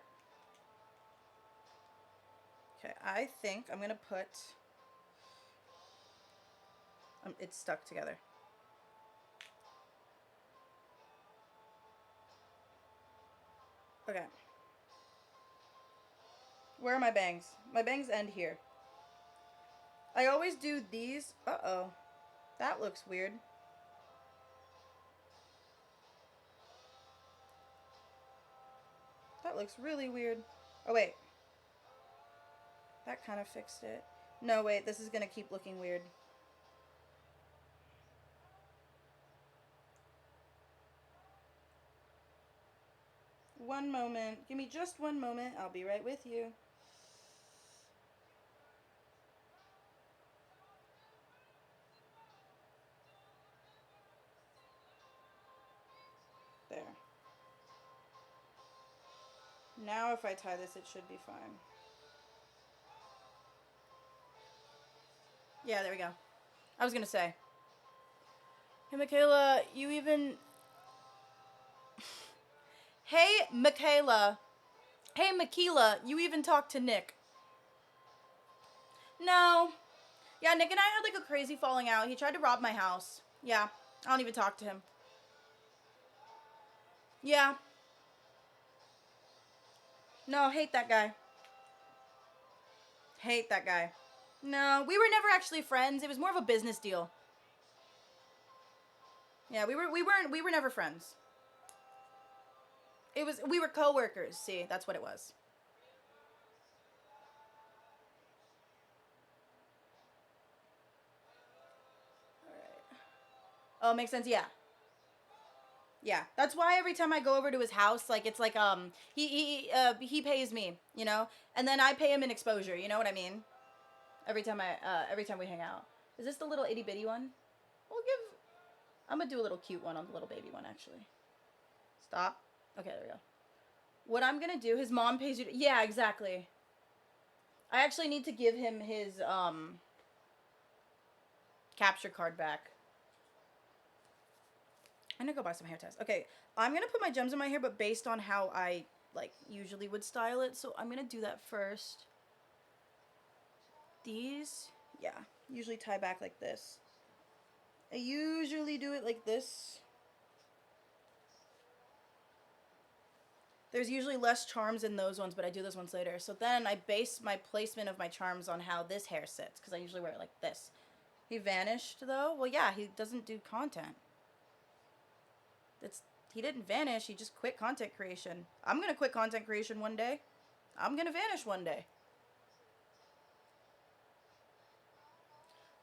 Okay, I think I'm gonna put... it's stuck together. Okay. Where are my bangs? My bangs end here. I always do these. Uh-oh. That looks weird. That looks really weird. Oh, wait. That kind of fixed it. No, wait. This is going to keep looking weird. One moment. Give me just one moment. I'll be right with you. There. Now if I tie this, it should be fine. Yeah, there we go. I was going to say. Hey, Michaela, you even... Hey, Michaela. Hey, Michaela, you even talked to Nick. No. Yeah, Nick and I had like a crazy falling out. He tried to rob my house. Yeah, I don't even talk to him. Yeah. No, hate that guy. Hate that guy. No, we were never actually friends. It was more of a business deal. Yeah, we were never friends. We were co-workers. See, that's what it was. All right. Oh, makes sense. Yeah. Yeah, that's why every time I go over to his house, like it's like he pays me, you know, and then I pay him in exposure. You know what I mean? Every time we hang out. Is this the little itty bitty one? I'm gonna do a little cute one on the little baby one actually. Stop. Okay, there we go. What I'm gonna do, his mom pays you to, yeah, exactly. I actually need to give him his capture card back. I'm gonna go buy some hair ties. Okay, I'm gonna put my gems in my hair, but based on how I like usually would style it. So I'm gonna do that first. These, yeah, usually tie back like this. I usually do it like this. There's usually less charms in those ones, but I do those ones later. So then I base my placement of my charms on how this hair sits, because I usually wear it like this. He vanished, though? Well, yeah, he doesn't do content. He didn't vanish, he just quit content creation. I'm gonna quit content creation one day. I'm gonna vanish one day.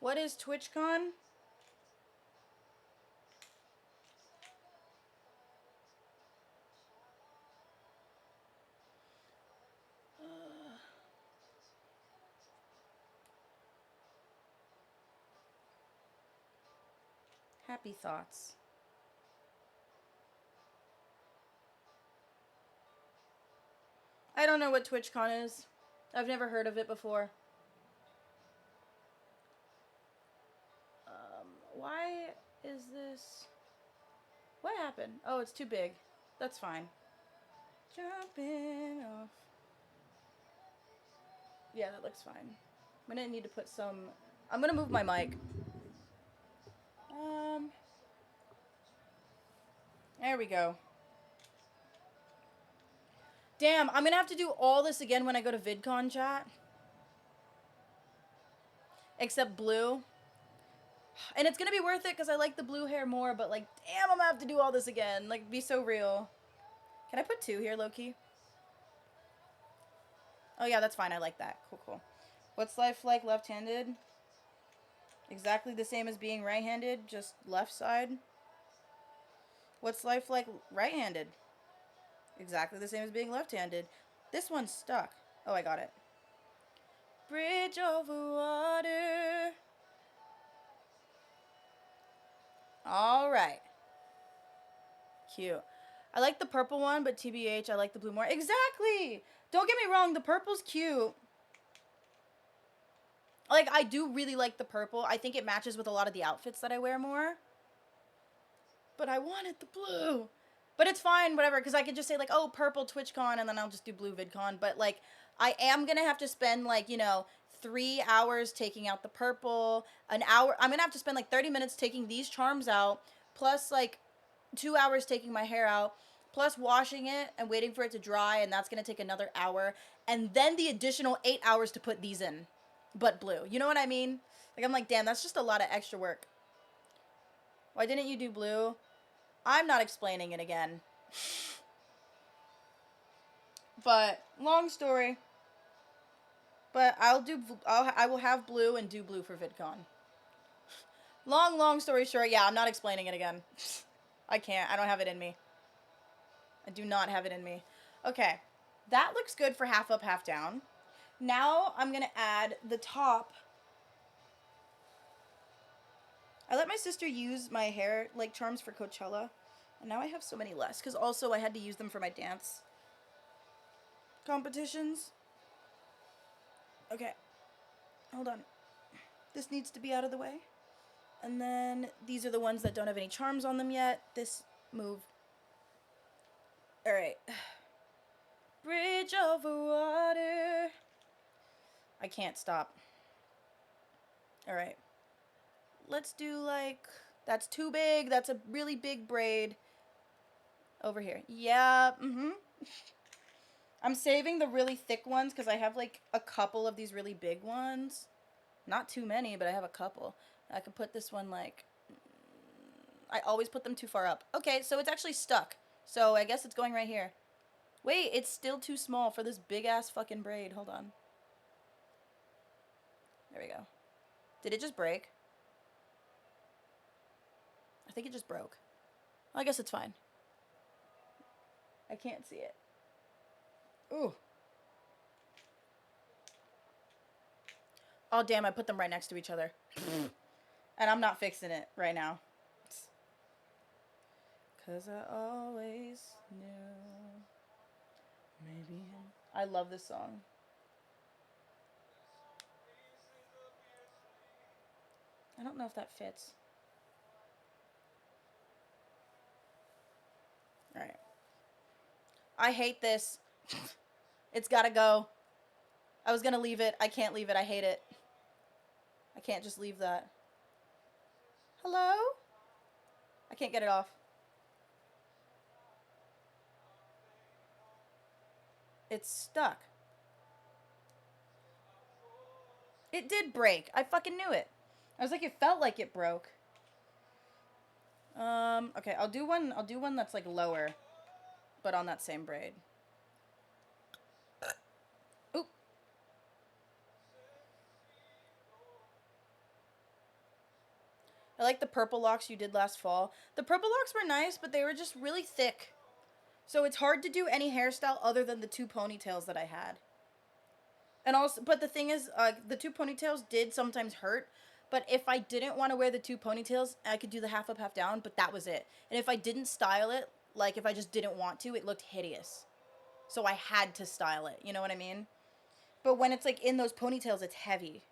What is Twitchcon? Happy thoughts. I don't know what TwitchCon is. I've never heard of it before. Why is this... What happened? Oh, it's too big. That's fine. Jumping off. Yeah, that looks fine. I'm gonna need to put some... I'm gonna move my mic. There we go. Damn, I'm gonna have to do all this again when I go to VidCon, chat. Except blue. And it's gonna be worth it because I like the blue hair more, but like, damn, I'm gonna have to do all this again. Like, be so real. Can I put 2 here, low-key? Oh, yeah, that's fine. I like that. Cool, cool. What's life like left-handed? Exactly the same as being right-handed, just left side. What's life like right-handed? Exactly the same as being left-handed. This one's stuck. Oh, I got it. Bridge over water. All right. Cute. I like the purple one, but TBH, I like the blue more. Exactly! Don't get me wrong, the purple's cute. Like, I do really like the purple. I think it matches with a lot of the outfits that I wear more. But I wanted the blue. But it's fine, whatever, because I could just say, like, oh, purple TwitchCon, and then I'll just do blue VidCon. But, like, I am going to have to spend, like, you know, 3 hours taking out the purple. An hour. I'm going to have to spend, like, 30 minutes taking these charms out. Plus, like, 2 hours taking my hair out. Plus washing it and waiting for it to dry. And that's going to take another hour. And then the additional 8 hours to put these in. But blue. You know what I mean? Like, I'm like, damn, that's just a lot of extra work. Why didn't you do blue? I'm not explaining it again. But long story. But I will have blue and do blue for VidCon. Long story short, yeah, I'm not explaining it again. I can't. I don't have it in me. I do not have it in me. Okay. That looks good for half up, half down. Now I'm going to add the top. I let my sister use my hair like charms for Coachella. And now I have so many less. Because also I had to use them for my dance competitions. Okay. Hold on. This needs to be out of the way. And then these are the ones that don't have any charms on them yet. This move. Alright. Bridge over water. I can't stop. Alright. Let's do like... That's too big. That's a really big braid. Over here. Yeah. I'm saving the really thick ones because I have like a couple of these really big ones. Not too many, but I have a couple. I could put this one like... I always put them too far up. Okay, so it's actually stuck. So I guess it's going right here. Wait, it's still too small for this big-ass fucking braid. Hold on. There we go. Did it just break? I think it just broke. Well, I guess it's fine. I can't see it. Ooh. Oh, damn, I put them right next to each other. And I'm not fixing it right now. 'Cause I always knew. Maybe. I love this song. I don't know if that fits. Alright. I hate this. It's gotta go. I was gonna leave it. I can't leave it. I hate it. I can't just leave that. Hello? I can't get it off. It's stuck. It did break. I fucking knew it. I was like, it felt like it broke. Okay, I'll do one that's like lower, but on that same braid. Oop. I like the purple locks you did last fall. The purple locks were nice, but they were just really thick. So it's hard to do any hairstyle other than the 2 ponytails that I had. And also, but the thing is, the 2 ponytails did sometimes hurt. But if I didn't want to wear the 2 ponytails, I could do the half up, half down, but that was it. And if I didn't style it, like if I just didn't want to, it looked hideous. So I had to style it, you know what I mean? But when it's like in those ponytails, it's heavy.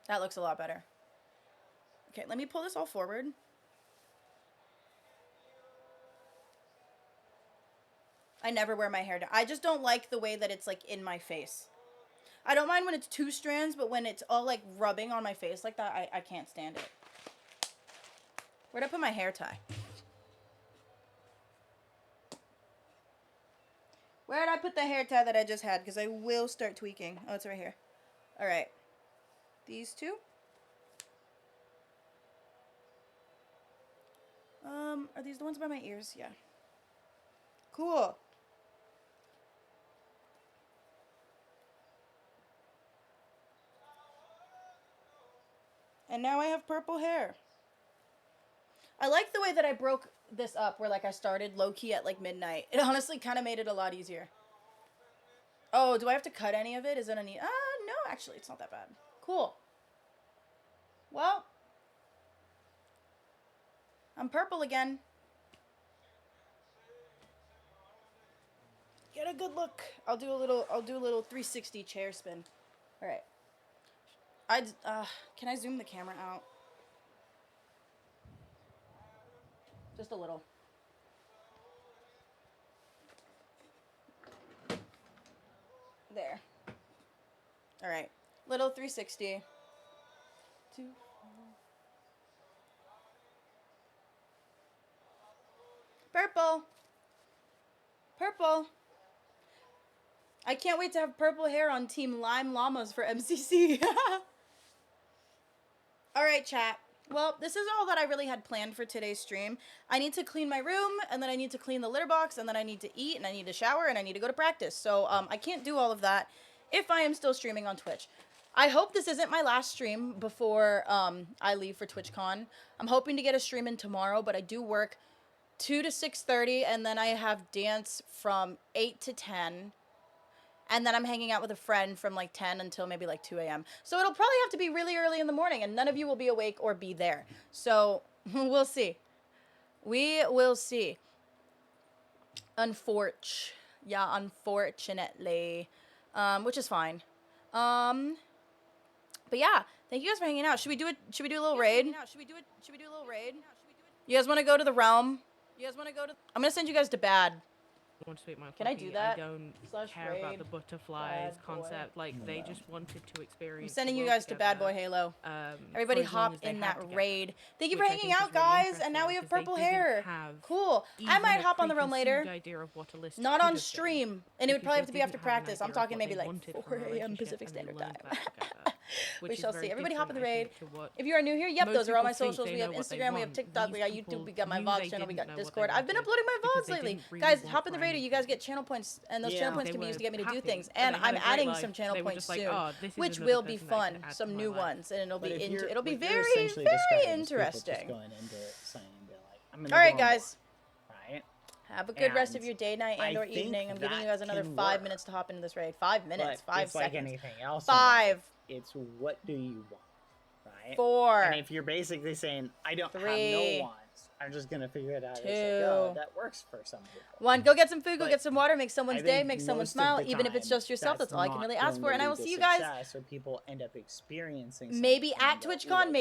That looks a lot better. Okay, let me pull this all forward. I never wear my hair down. I just don't like the way that it's like in my face. I don't mind when it's 2 strands, but when it's all like rubbing on my face like that, I can't stand it. Where'd I put my hair tie? Where'd I put the hair tie that I just had? Because I will start tweaking. Oh, it's right here. Alright. These 2. Are these the ones by my ears? Yeah. Cool. And now I have purple hair. I like the way that I broke this up where like I started low-key at like midnight. It honestly kind of made it a lot easier. Oh, do I have to cut any of it? Is it any... no, actually, it's not that bad. Cool. Well, I'm purple again. Get a good look. I'll do a little 360 chair spin. All right. Can I zoom the camera out? Just a little. There. All right. Little 360. 2, 4. Purple. Purple. I can't wait to have purple hair on Team Lime Llamas for MCC. All right, chat. Well, this is all that I really had planned for today's stream. I need to clean my room, and then I need to clean the litter box, and then I need to eat, and I need to shower, and I need to go to practice. So I can't do all of that if I am still streaming on Twitch. I hope this isn't my last stream before I leave for TwitchCon. I'm hoping to get a stream in tomorrow, but I do work 2 to 6:30, and then I have dance from 8 to 10. And then I'm hanging out with a friend from like 10 until maybe like 2 a.m. So it'll probably have to be really early in the morning, and none of you will be awake or be there. So we'll see. We will see. Unfortunately. Which is fine. But yeah, thank you guys for hanging out. Should we do a little raid? You guys want to go to the realm? I'm gonna send you guys to bad. Want to speak my Can I do that? I don't care about the butterflies concept. Like they just wanted to experience. I'm sending you guys to Bad Boy Halo. Everybody hop in that raid. Thank you for hanging out, guys. And now we have purple hair. Cool. I might hop on the realm later. Not on stream, and it would probably have to be after practice. I'm talking maybe like 4 a.m. Pacific Standard Time. We shall see. Everybody hop in the raid. If you are new here, yep, those are all my socials. We have Instagram, we have TikTok, we got YouTube, we got my VOD channel, we got Discord. I've been uploading my VODs lately. Guys, hop in the raid. You guys get channel points, and those channel points can be used to get me to do things. And I'm adding some channel points soon, which will be fun. Some new ones, and it'll be very, very interesting. All right, guys. Have a good rest of your day, night, and/or evening. I'm giving you guys another 5 minutes to hop into this raid. 5 minutes, 5 seconds. Like anything else. 5. It's what do you want, right? 4. And if you're basically saying, I don't 3. have no wants, I'm just going to figure it out. 2. That works for some people. 1. Go get some food, go get some water, make someone's day, make someone smile, even if it's just yourself. That's all I can really ask for. And I will see you guys or people end up experiencing maybe at TwitchCon, maybe